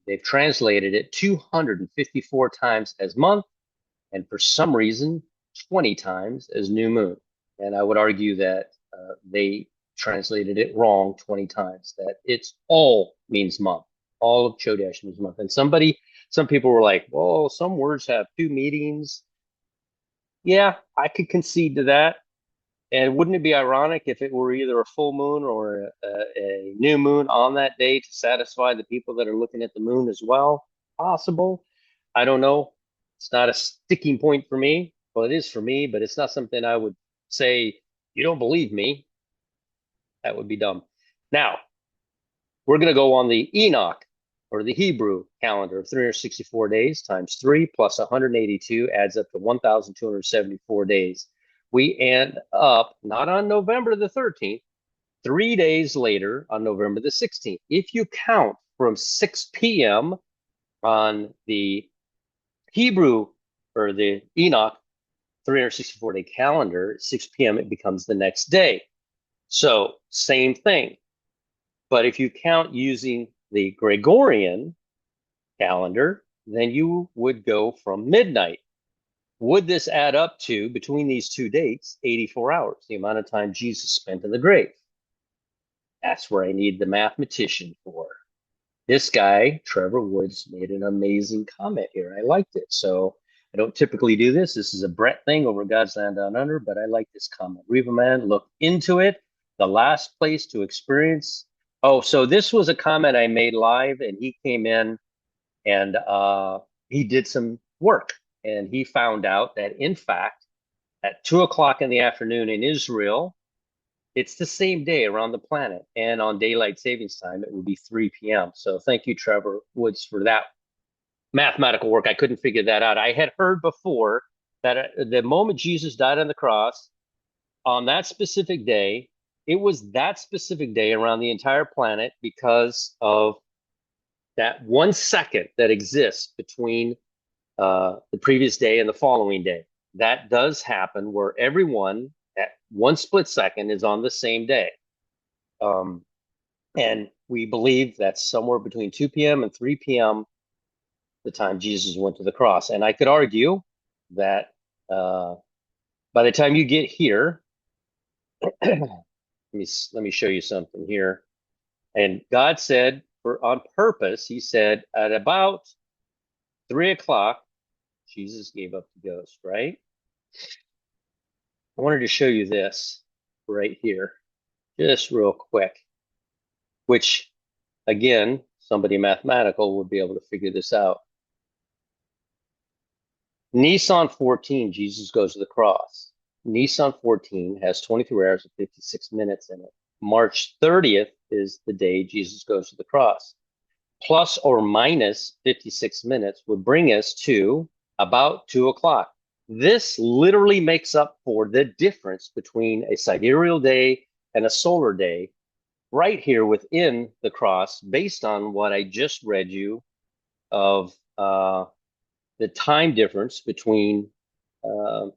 They've translated it 254 times as month, and for some reason, 20 times as new moon. And I would argue that they translated it wrong 20 times, that it's all means month. All of Chodesh means month. And some people were like, well, some words have 2 meanings. Yeah, I could concede to that. And wouldn't it be ironic if it were either a full moon or a new moon on that day to satisfy the people that are looking at the moon as well? Possible. I don't know. It's not a sticking point for me. Well, it is for me, but it's not something I would say, you don't believe me. That would be dumb. Now, we're going to go on the Enoch or the Hebrew calendar of 364 days times 3 plus 182 adds up to 1,274 days. We end up not on November the 13th, 3 days later on November the 16th. If you count from 6 p.m. on the Hebrew or the Enoch 364-day calendar, 6 p.m. it becomes the next day. So same thing. But if you count using the Gregorian calendar, then you would go from midnight. Would this add up to, between these two dates, 84 hours, the amount of time Jesus spent in the grave? That's where I need the mathematician for. This guy, Trevor Woods, made an amazing comment here. I liked it. So I don't typically do this. This is a Brett thing over God's Land Down Under, but I like this comment. Reva Man, look into it. The last place to experience. Oh, so this was a comment I made live, and he came in and he did some work. And he found out that, in fact, at 2 o'clock in the afternoon in Israel, it's the same day around the planet. And on daylight savings time, it would be 3 p.m. So thank you, Trevor Woods, for that mathematical work. I couldn't figure that out. I had heard before that the moment Jesus died on the cross, on that specific day, it was that specific day around the entire planet because of that 1 second that exists between the previous day and the following day. That does happen where everyone at 1 split second is on the same day. And we believe that's somewhere between 2 p.m. and 3 p.m. the time Jesus went to the cross. And I could argue that by the time you get here, let me show you something here. And God said, on purpose, he said at about 3 o'clock, Jesus gave up the ghost, right? I wanted to show you this right here, just real quick, which, again, somebody mathematical would be able to figure this out. Nissan 14, Jesus goes to the cross. Nissan 14 has 23 hours and 56 minutes in it. March 30th is the day Jesus goes to the cross. Plus or minus 56 minutes would bring us to about 2 o'clock. This literally makes up for the difference between a sidereal day and a solar day right here within the cross, based on what I just read you of the time difference between the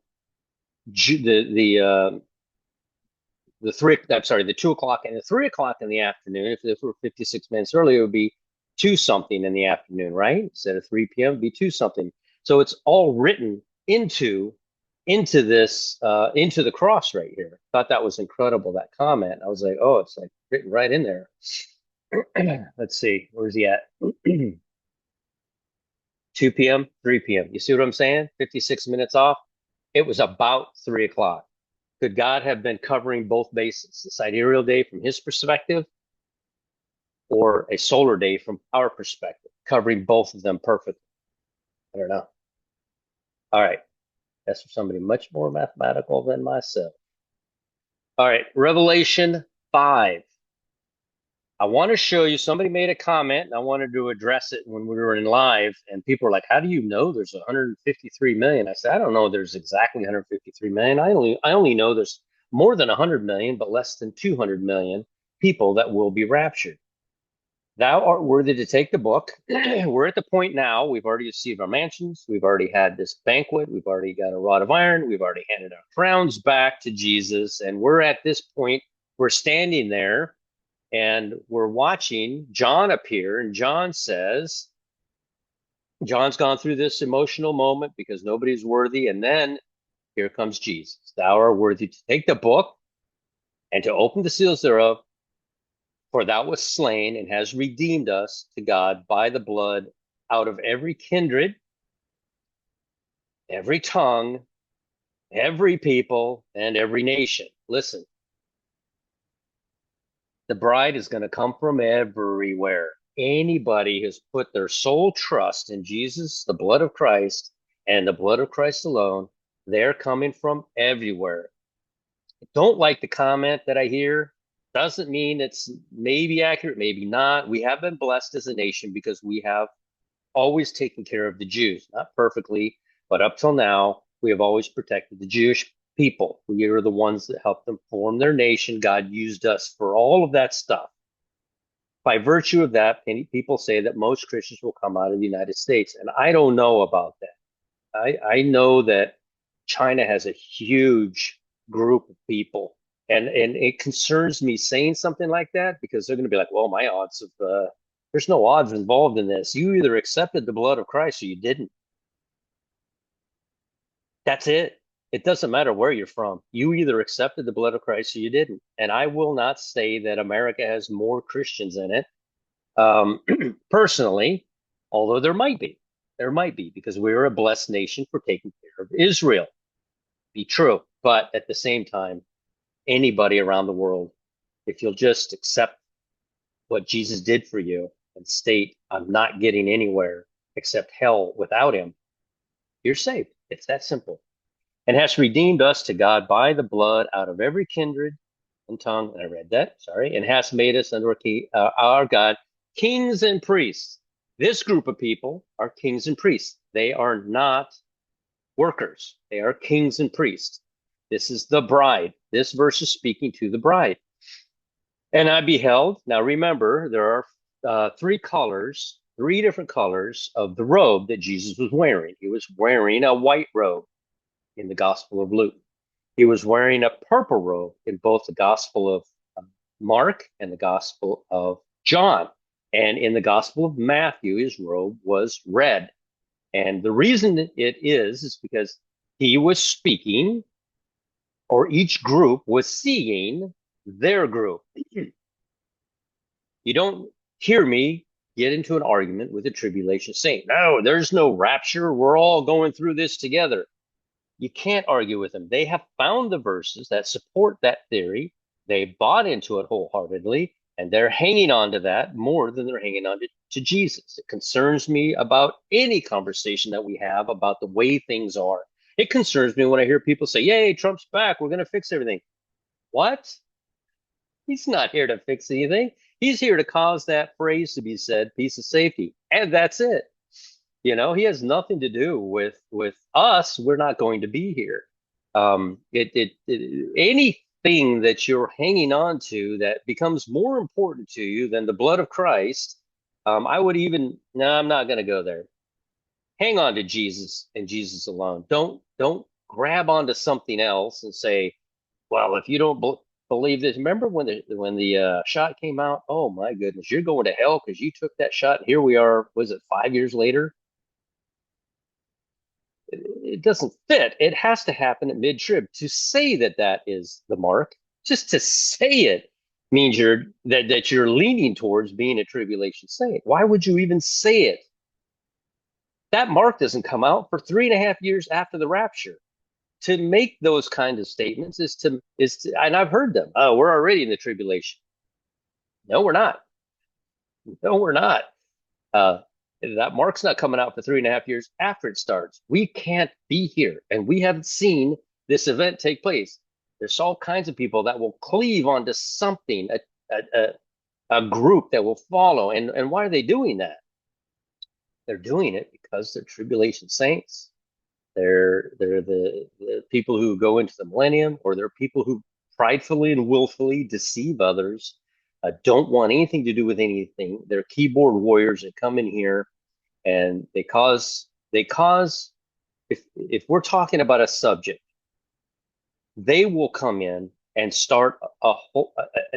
2 o'clock and the 3 o'clock in the afternoon. If this were 56 minutes earlier, it would be 2 something in the afternoon, right? Instead of 3 p.m., it'd be 2 something. So it's all written into this into the cross right here. Thought that was incredible, that comment. I was like, oh, it's like written right in there. Let's see, where's he at? 2 p.m., 3 p.m. You see what I'm saying? 56 minutes off. It was about 3 o'clock. Could God have been covering both bases, the sidereal day from his perspective or a solar day from our perspective, covering both of them perfectly? I don't know. All right. That's for somebody much more mathematical than myself. All right. Revelation 5. I want to show you, somebody made a comment and I wanted to address it when we were in live, and people are like, how do you know there's 153 million? I said, I don't know there's exactly 153 million. I only know there's more than 100 million, but less than 200 million people that will be raptured. Thou art worthy to take the book. We're at the point now, we've already received our mansions. We've already had this banquet. We've already got a rod of iron. We've already handed our crowns back to Jesus. And we're at this point, we're standing there and we're watching John appear. And John says, John's gone through this emotional moment because nobody's worthy. And then here comes Jesus. Thou art worthy to take the book and to open the seals thereof. For thou wast slain and has redeemed us to God by the blood out of every kindred, every tongue, every people, and every nation. Listen, the bride is going to come from everywhere. Anybody who's put their sole trust in Jesus, the blood of Christ, and the blood of Christ alone, they're coming from everywhere. I don't like the comment that I hear. Doesn't mean it's maybe accurate, maybe not. We have been blessed as a nation because we have always taken care of the Jews, not perfectly, but up till now, we have always protected the Jewish people. We are the ones that helped them form their nation. God used us for all of that stuff. By virtue of that, many people say that most Christians will come out of the United States. And I don't know about that. I know that China has a huge group of people, and it concerns me saying something like that because they're going to be like, well, my odds of there's no odds involved in this. You either accepted the blood of Christ or you didn't. That's it. It doesn't matter where you're from. You either accepted the blood of Christ or you didn't. And I will not say that America has more Christians in it. Personally, although there might be, because we're a blessed nation for taking care of Israel. Be true. But at the same time, anybody around the world, if you'll just accept what Jesus did for you and state, I'm not getting anywhere except hell without him, you're saved. It's that simple. And has redeemed us to God by the blood out of every kindred and tongue. And I read that, sorry, and has made us under our God kings and priests. This group of people are kings and priests. They are not workers. They are kings and priests. This is the bride. This verse is speaking to the bride. And I beheld. Now remember, there are three different colors of the robe that Jesus was wearing. He was wearing a white robe in the Gospel of Luke. He was wearing a purple robe in both the Gospel of Mark and the Gospel of John. And in the Gospel of Matthew, his robe was red. And the reason it is because he was speaking, or each group was seeing their group. You don't hear me get into an argument with a tribulation saint. No, there's no rapture. We're all going through this together. You can't argue with them. They have found the verses that support that theory. They bought into it wholeheartedly, and they're hanging on to that more than they're hanging on to Jesus. It concerns me about any conversation that we have about the way things are. It concerns me when I hear people say, yay, Trump's back. We're going to fix everything. What? He's not here to fix anything. He's here to cause that phrase to be said, peace of safety. And that's it. You know, he has nothing to do with us. We're not going to be here. Anything that you're hanging on to that becomes more important to you than the blood of Christ, I would even, no, I'm not going to go there. Hang on to Jesus and Jesus alone. Don't grab onto something else and say, well, if you don't believe this, remember when the shot came out? Oh my goodness, you're going to hell because you took that shot. Here we are. Was it 5 years later? It doesn't fit. It has to happen at mid-trib. To say that that is the mark, just to say it means that you're leaning towards being a tribulation saint. Why would you even say it? That mark doesn't come out for 3.5 years after the rapture. To make those kinds of statements is to, and I've heard them. Oh, we're already in the tribulation. No, we're not. No, we're not. That mark's not coming out for 3.5 years after it starts. We can't be here, and we haven't seen this event take place. There's all kinds of people that will cleave onto something, a group that will follow. And why are they doing that? They're doing it because they're tribulation saints. They're the people who go into the millennium, or they're people who pridefully and willfully deceive others, don't want anything to do with anything. They're keyboard warriors that come in here and they cause if we're talking about a subject, they will come in and start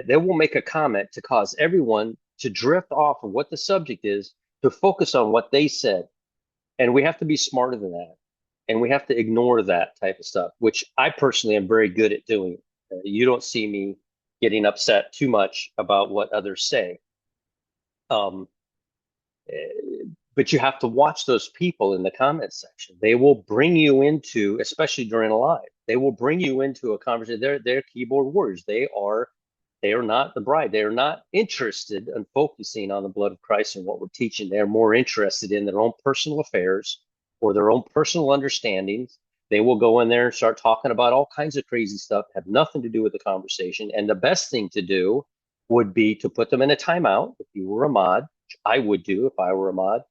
they will make a comment to cause everyone to drift off of what the subject is, to focus on what they said. And we have to be smarter than that. And we have to ignore that type of stuff, which I personally am very good at doing. You don't see me getting upset too much about what others say. Um, but you have to watch those people in the comment section. They will bring you into, especially during a live, they will bring you into a conversation. They're keyboard warriors. They are not the bride. They are not interested in focusing on the blood of Christ and what we're teaching. They're more interested in their own personal affairs or their own personal understandings. They will go in there and start talking about all kinds of crazy stuff, have nothing to do with the conversation. And the best thing to do would be to put them in a timeout if you were a mod, which I would do if I were a mod,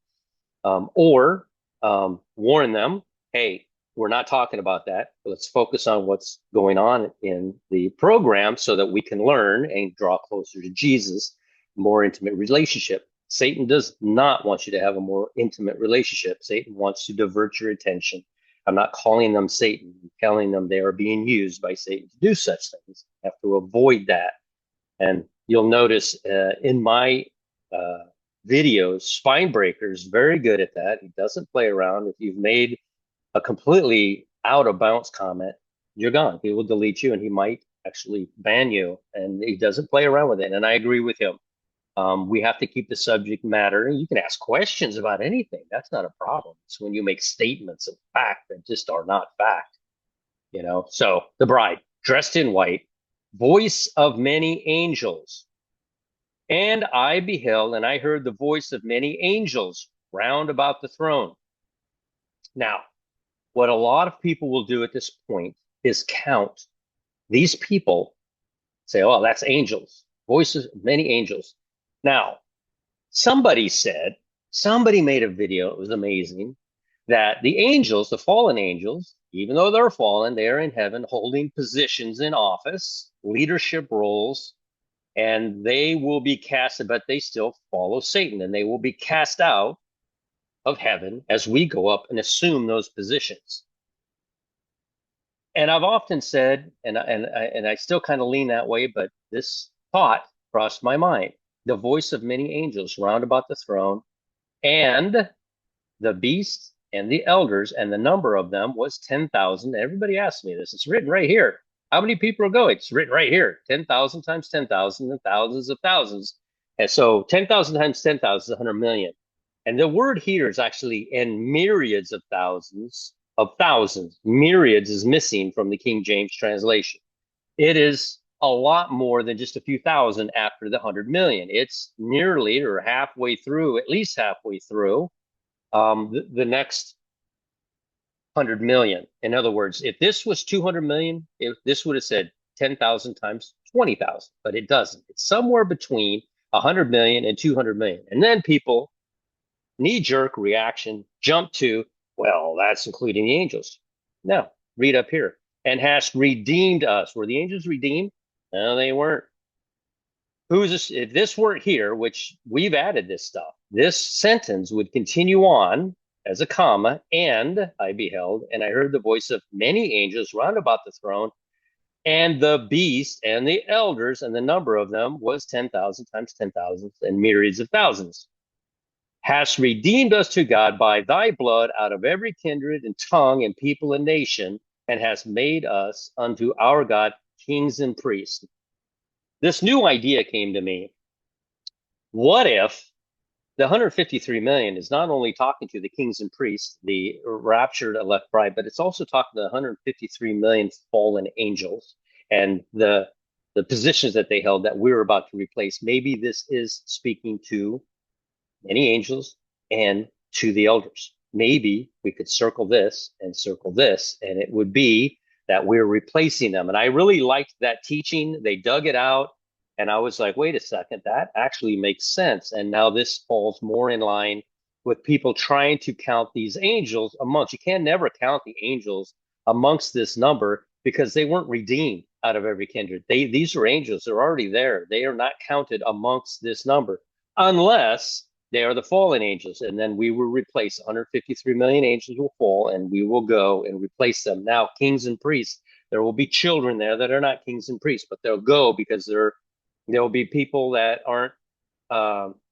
or warn them, hey, we're not talking about that. Let's focus on what's going on in the program so that we can learn and draw closer to Jesus, more intimate relationship. Satan does not want you to have a more intimate relationship. Satan wants to divert your attention. I'm not calling them Satan. I'm telling them they are being used by Satan to do such things. You have to avoid that. And you'll notice in my uh, videos, Spine Breaker is very good at that. He doesn't play around. If you've made a completely out of bounds comment, you're gone. He will delete you and he might actually ban you. And he doesn't play around with it. And I agree with him. We have to keep the subject matter. You can ask questions about anything. That's not a problem. It's when you make statements of fact that just are not fact, you know. So the bride dressed in white, voice of many angels. And I beheld, and I heard the voice of many angels round about the throne. Now, what a lot of people will do at this point is count these people, say, oh, that's angels, voices of many angels. Now, somebody made a video, it was amazing, that the angels, the fallen angels, even though they're fallen, they are in heaven holding positions in office, leadership roles, and they will be cast, but they still follow Satan, and they will be cast out of heaven as we go up and assume those positions. And I've often said, and I still kind of lean that way, but this thought crossed my mind: the voice of many angels round about the throne, and the beast and the elders, and the number of them was 10,000. Everybody asks me this. It's written right here. How many people are going? It's written right here. 10,000 times 10,000 and thousands of thousands. And so 10,000 times 10,000 is 100 million. And the word here is actually in myriads of thousands of thousands. Myriads is missing from the King James translation. It is a lot more than just a few thousand after the 100 million. It's nearly or halfway through, at least halfway through the next 100 million. In other words, if this was 200 million, this would have said 10,000 times 20,000, but it doesn't. It's somewhere between 100 million and 200 million. And then people, knee-jerk reaction, jump to, well, that's including the angels. No, read up here. And hast redeemed us. Were the angels redeemed? No, they weren't. Who's this? If this weren't here, which we've added this stuff, this sentence would continue on as a comma, and I beheld, and I heard the voice of many angels round about the throne, and the beast and the elders, and the number of them was 10,000 times 10,000 and myriads of thousands. Hast redeemed us to God by thy blood out of every kindred and tongue and people and nation, and hast made us unto our God kings and priests. This new idea came to me. What if the 153 million is not only talking to the kings and priests, the raptured elect bride, but it's also talking to the 153 million fallen angels and the positions that they held that we're about to replace? Maybe this is speaking to many angels and to the elders. Maybe we could circle this, and it would be that we're replacing them. And I really liked that teaching. They dug it out, and I was like, wait a second, that actually makes sense. And now this falls more in line with people trying to count these angels amongst. You can never count the angels amongst this number because they weren't redeemed out of every kindred. These are angels. They're already there. They are not counted amongst this number unless they are the fallen angels, and then we will replace 153 million angels will fall, and we will go and replace them. Now, kings and priests, there will be children there that are not kings and priests, but they'll go because there will be people that aren't,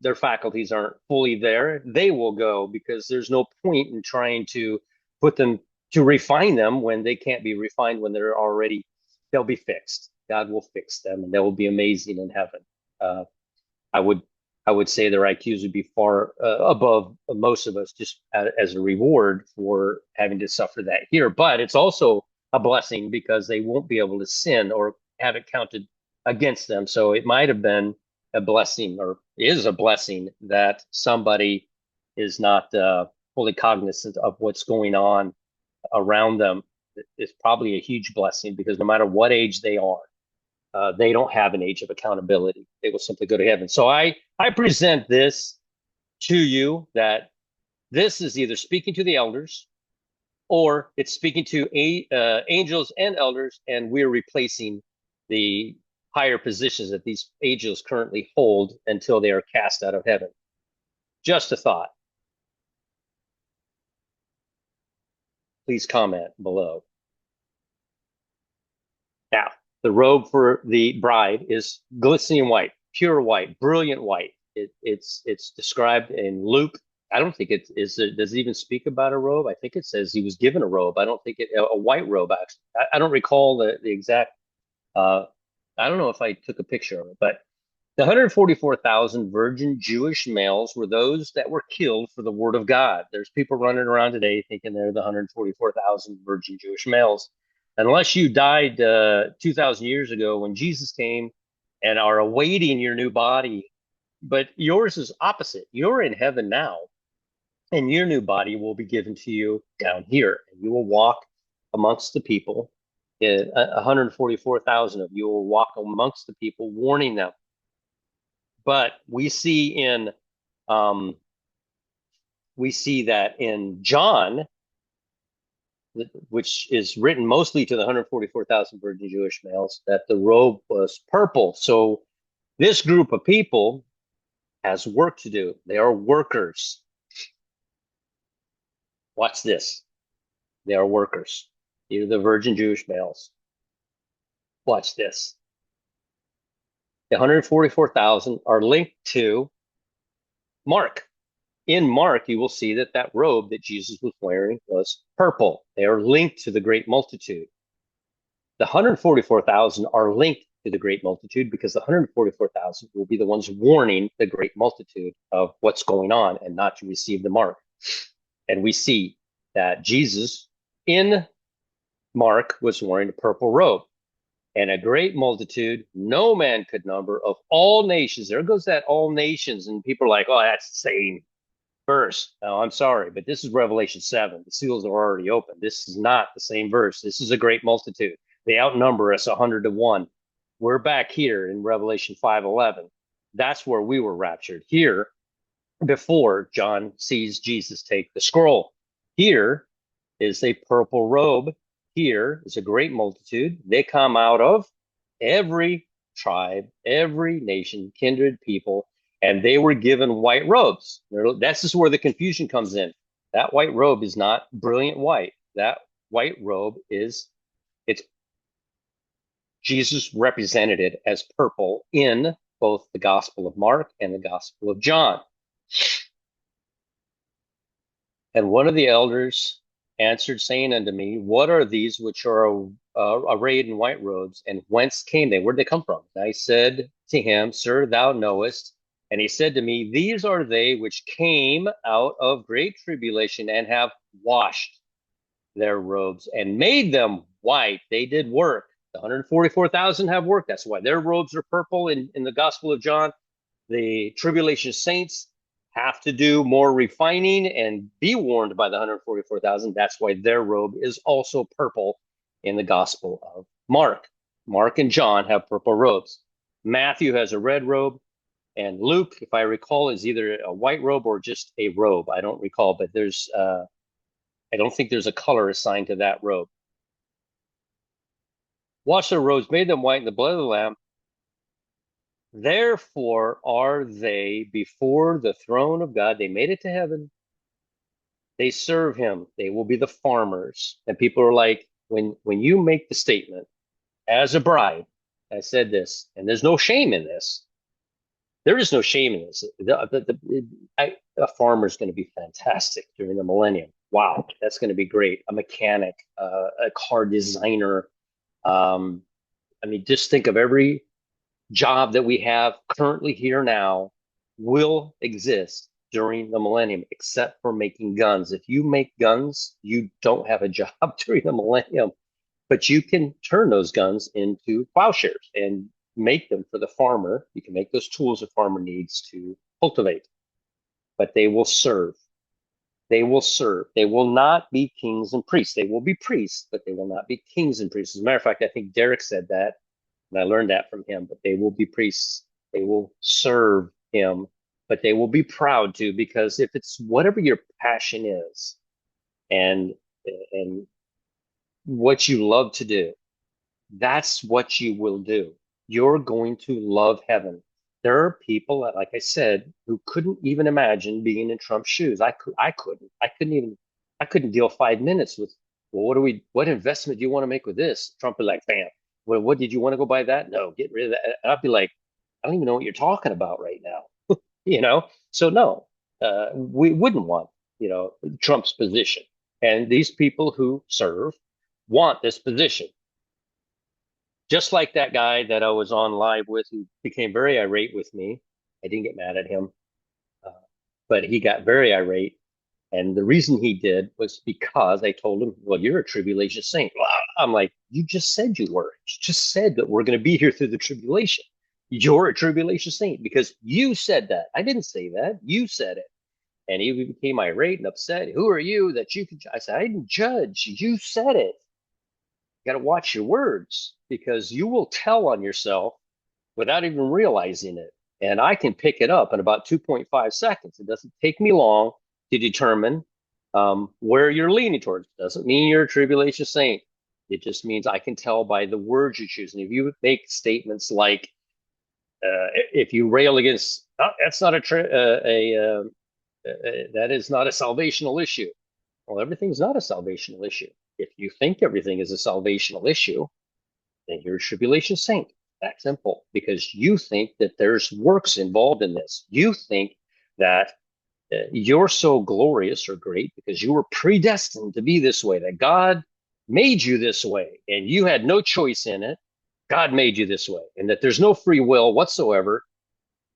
their faculties aren't fully there. They will go because there's no point in trying to put them, to refine them when they can't be refined when they're already, they'll be fixed. God will fix them, and they will be amazing in heaven. I would say their IQs would be far above most of us just as a reward for having to suffer that here. But it's also a blessing because they won't be able to sin or have it counted against them. So it might have been a blessing, or is a blessing, that somebody is not fully cognizant of what's going on around them. It's probably a huge blessing because no matter what age they are, they don't have an age of accountability. They will simply go to heaven. So I present this to you, that this is either speaking to the elders or it's speaking to angels and elders, and we're replacing the higher positions that these angels currently hold until they are cast out of heaven. Just a thought. Please comment below. Now, the robe for the bride is glistening white, pure white, brilliant white. It's described in Luke. I don't think it is. Does it even speak about a robe? I think it says he was given a robe. I don't think a white robe. Actually, I don't recall the exact. Uh, I don't know if I took a picture of it, but the 144,000 virgin Jewish males were those that were killed for the word of God. There's people running around today thinking they're the 144,000 virgin Jewish males. Unless you died 2,000 years ago when Jesus came and are awaiting your new body, but yours is opposite. You're in heaven now, and your new body will be given to you down here, and you will walk amongst the people. 144,000 of you will walk amongst the people, warning them. But um, we see that in John, which is written mostly to the 144,000 virgin Jewish males, that the robe was purple. So this group of people has work to do. They are workers. Watch this. They are workers. These are the virgin Jewish males. Watch this. The 144,000 are linked to Mark. In Mark, you will see that that robe that Jesus was wearing was purple. They are linked to the great multitude. The 144,000 are linked to the great multitude because the 144,000 will be the ones warning the great multitude of what's going on and not to receive the mark. And we see that Jesus in Mark was wearing a purple robe, and a great multitude, no man could number, of all nations. There goes that all nations, and people are like, oh, that's the same verse. No, I'm sorry, but this is Revelation 7. The seals are already open. This is not the same verse. This is a great multitude. They outnumber us 100 to 1. We're back here in Revelation 5:11. That's where we were raptured. Here, before John sees Jesus take the scroll. Here is a purple robe. Here is a great multitude. They come out of every tribe, every nation, kindred people, and they were given white robes. That's just where the confusion comes in. That white robe is not brilliant white. That white robe it's Jesus represented it as purple in both the Gospel of Mark and the Gospel of John. And one of the elders answered, saying unto me, what are these which are arrayed in white robes, and whence came they? Where'd they come from? And I said to him, Sir, thou knowest. And he said to me, these are they which came out of great tribulation and have washed their robes and made them white. They did work. The 144,000 have work. That's why their robes are purple in the Gospel of John. The tribulation saints have to do more refining and be warned by the 144,000. That's why their robe is also purple in the Gospel of Mark. Mark and John have purple robes. Matthew has a red robe, and Luke, if I recall, is either a white robe or just a robe. I don't recall, but I don't think there's a color assigned to that robe. Wash their robes, made them white in the blood of the Lamb. Therefore are they before the throne of God. They made it to heaven. They serve him. They will be the farmers. And people are like, when you make the statement as a bride, I said this, and there's no shame in this. There is no shame in this. A farmer is going to be fantastic during the millennium. Wow, that's going to be great. A mechanic, a car designer. I mean, just think of every job that we have currently here now will exist during the millennium, except for making guns. If you make guns, you don't have a job during the millennium, but you can turn those guns into plowshares and make them for the farmer. You can make those tools a farmer needs to cultivate, but they will serve. They will serve. They will not be kings and priests. They will be priests, but they will not be kings and priests. As a matter of fact, I think Derek said that, and I learned that from him, but they will be priests. They will serve him, but they will be proud to, because if it's whatever your passion is, and and what you love to do, that's what you will do. You're going to love heaven. There are people that, like I said, who couldn't even imagine being in Trump's shoes. I couldn't deal 5 minutes with, well, what investment do you want to make with this? Trump would like, bam. Well, what did you want to go buy that? No, get rid of that. And I'd be like, I don't even know what you're talking about right now. You know? So no, we wouldn't want, Trump's position. And these people who serve want this position. Just like that guy that I was on live with who became very irate with me. I didn't get mad at him, uh, but he got very irate. And the reason he did was because I told him, well, you're a tribulation saint. Well, I'm like, you just said you were. You just said that we're going to be here through the tribulation. You're a tribulation saint because you said that. I didn't say that. You said it. And he became irate and upset. Who are you that you could? I said, I didn't judge. You said it. You got to watch your words because you will tell on yourself without even realizing it. And I can pick it up in about 2.5 seconds. It doesn't take me long to determine where you're leaning towards. It doesn't mean you're a tribulation saint. It just means I can tell by the words you choose. And if you make statements like, if you rail against, oh, that's not that is not a salvational issue. Well, everything's not a salvational issue. If you think everything is a salvational issue, then you're a tribulation saint. That simple. Because you think that there's works involved in this. You think that you're so glorious or great because you were predestined to be this way, that God made you this way and you had no choice in it. God made you this way, and that there's no free will whatsoever.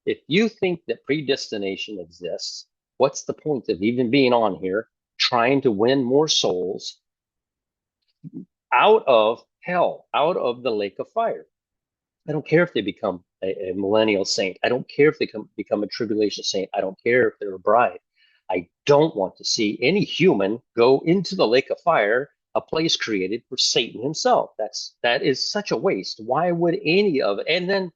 If you think that predestination exists, what's the point of even being on here trying to win more souls out of hell, out of the lake of fire? I don't care if they become a millennial saint. I don't care if they become a tribulation saint. I don't care if they're a bride. I don't want to see any human go into the lake of fire, a place created for Satan himself. That is such a waste. Why would any of it? And then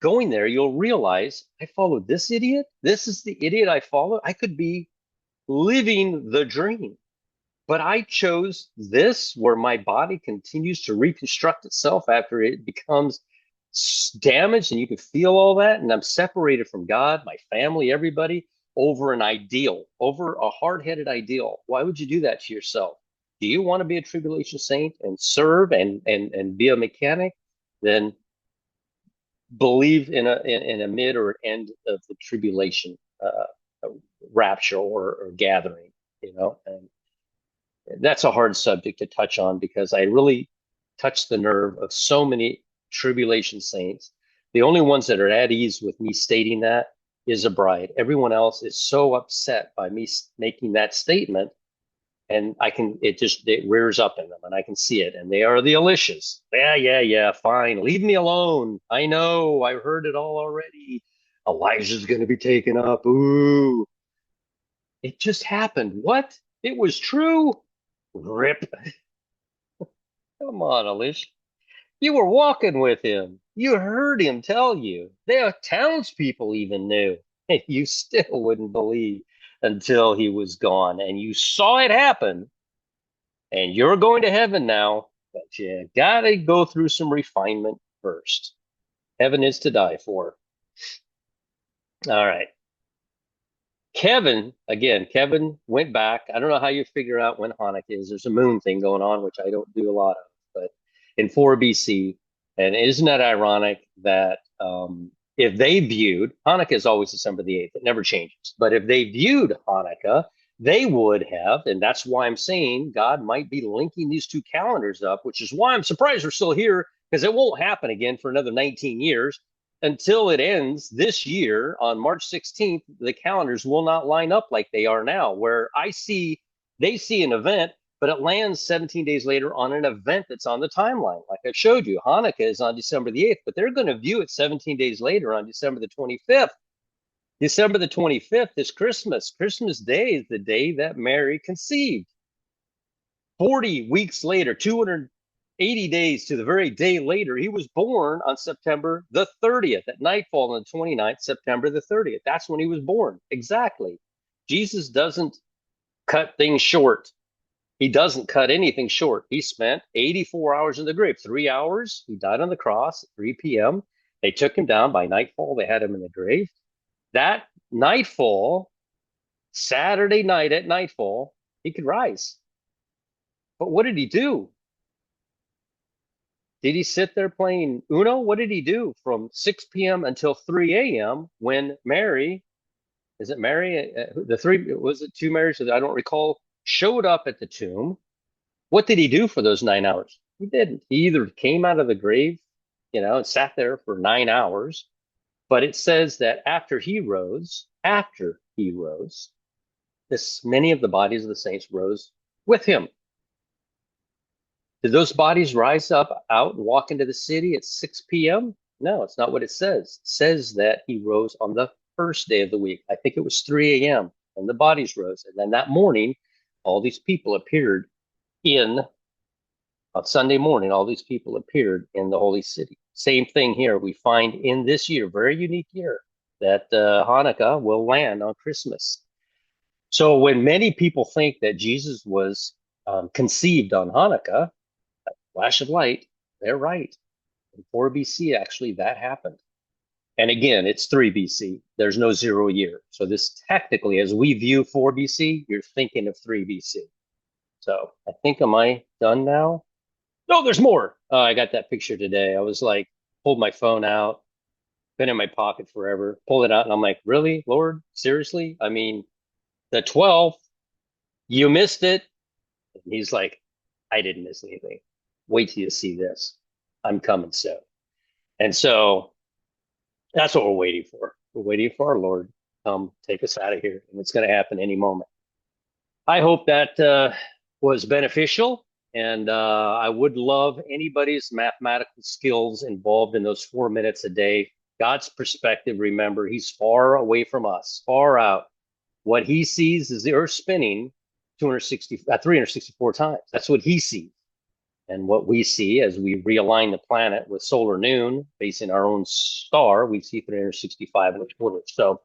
going there, you'll realize I followed this idiot. This is the idiot I followed. I could be living the dream. But I chose this where my body continues to reconstruct itself after it becomes damaged and you can feel all that. And I'm separated from God, my family, everybody over an ideal, over a hard-headed ideal. Why would you do that to yourself? Do you want to be a tribulation saint and serve and be a mechanic? Then believe in a mid or end of the tribulation, rapture or gathering, and that's a hard subject to touch on because I really touched the nerve of so many tribulation saints. The only ones that are at ease with me stating that is a bride. Everyone else is so upset by me making that statement, and it rears up in them, and I can see it. And they are the Alicias. Yeah, fine. Leave me alone. I know. I've heard it all already. Elijah's going to be taken up. Ooh, it just happened. What? It was true. Rip. Come on, Alicia. You were walking with him. You heard him tell you. The townspeople even knew. And you still wouldn't believe until he was gone. And you saw it happen. And you're going to heaven now. But you gotta go through some refinement first. Heaven is to die for. All right. Kevin went back. I don't know how you figure out when Hanukkah is. There's a moon thing going on, which I don't do a lot of, but in 4 BC. And isn't that ironic that if they viewed, Hanukkah is always December the 8th, it never changes. But if they viewed Hanukkah, they would have, and that's why I'm saying God might be linking these two calendars up, which is why I'm surprised we're still here, because it won't happen again for another 19 years until it ends this year on March 16th. The calendars will not line up like they are now, where they see an event, but it lands 17 days later on an event that's on the timeline. Like I showed you, Hanukkah is on December the 8th, but they're going to view it 17 days later on December the 25th. December the 25th is Christmas. Christmas Day is the day that Mary conceived. 40 weeks later, 280 days to the very day later, he was born on September the 30th at nightfall on the 29th, September the 30th. That's when he was born. Exactly. Jesus doesn't cut things short. He doesn't cut anything short. He spent 84 hours in the grave. 3 hours. He died on the cross at 3 p.m. They took him down by nightfall. They had him in the grave. That nightfall, Saturday night at nightfall, he could rise. But what did he do? Did he sit there playing Uno? What did he do from 6 p.m. until 3 a.m. when Mary, is it Mary? The three, was it two Marys? I don't recall, showed up at the tomb. What did he do for those 9 hours? He didn't. He either came out of the grave, and sat there for 9 hours, but it says that after he rose, this many of the bodies of the saints rose with him. Did those bodies rise up out and walk into the city at 6 p.m.? No, it's not what it says. It says that he rose on the first day of the week. I think it was 3 a.m. and the bodies rose. And then that morning, all these people appeared in, on Sunday morning, all these people appeared in the holy city. Same thing here. We find in this year, very unique year, that Hanukkah will land on Christmas. So when many people think that Jesus was conceived on Hanukkah, flash of light, they're right. In 4 BC, actually, that happened. And again, it's 3 BC. There's no 0 year. So this technically, as we view 4 BC, you're thinking of 3 BC. So I think, am I done now? No, there's more. I got that picture today. I was like, pulled my phone out, been in my pocket forever, pulled it out, and I'm like, really, Lord? Seriously? I mean, the 12th, you missed it. And he's like, I didn't miss anything. Wait till you see this. I'm coming soon. And so that's what we're waiting for. We're waiting for our Lord to come take us out of here. And it's going to happen any moment. I hope that was beneficial. And I would love anybody's mathematical skills involved in those 4 minutes a day. God's perspective, remember, he's far away from us, far out. What he sees is the earth spinning 364 times. That's what he sees. And what we see as we realign the planet with solar noon facing our own star, we see 365 in a quarter. So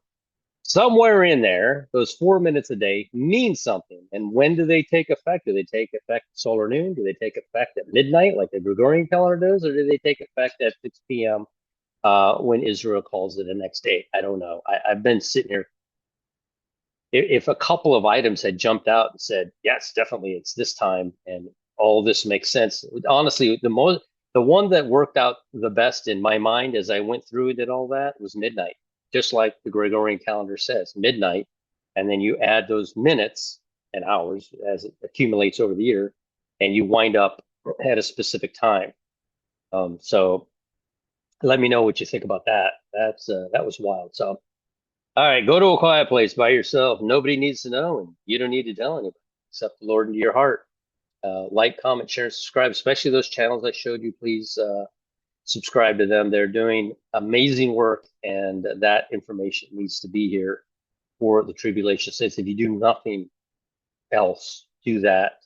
somewhere in there, those 4 minutes a day mean something. And when do they take effect? Do they take effect at solar noon? Do they take effect at midnight like the Gregorian calendar does? Or do they take effect at 6 p.m. When Israel calls it the next day? I don't know. I've been sitting here. If a couple of items had jumped out and said, yes, definitely it's this time, and all this makes sense. Honestly, the one that worked out the best in my mind as I went through and did all that was midnight, just like the Gregorian calendar says, midnight. And then you add those minutes and hours as it accumulates over the year, and you wind up at a specific time. So let me know what you think about that. That was wild. So, all right, go to a quiet place by yourself. Nobody needs to know, and you don't need to tell anybody except the Lord into your heart. Like, comment, share, and subscribe, especially those channels I showed you. Please subscribe to them. They're doing amazing work, and that information needs to be here for the tribulation saints. If you do nothing else, do that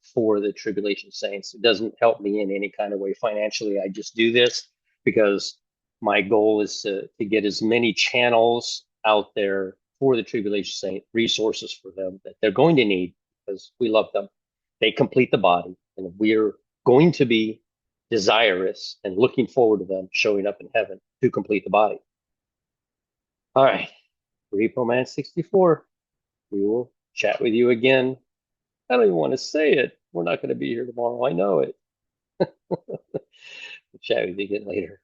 for the tribulation saints. It doesn't help me in any kind of way financially. I just do this because my goal is to get as many channels out there for the tribulation saint, resources for them that they're going to need because we love them. They complete the body, and we're going to be desirous and looking forward to them showing up in heaven to complete the body. All right, Repo Man 64. We will chat with you again. I don't even want to say it. We're not going to be here tomorrow. I know it. We'll chat with you again later.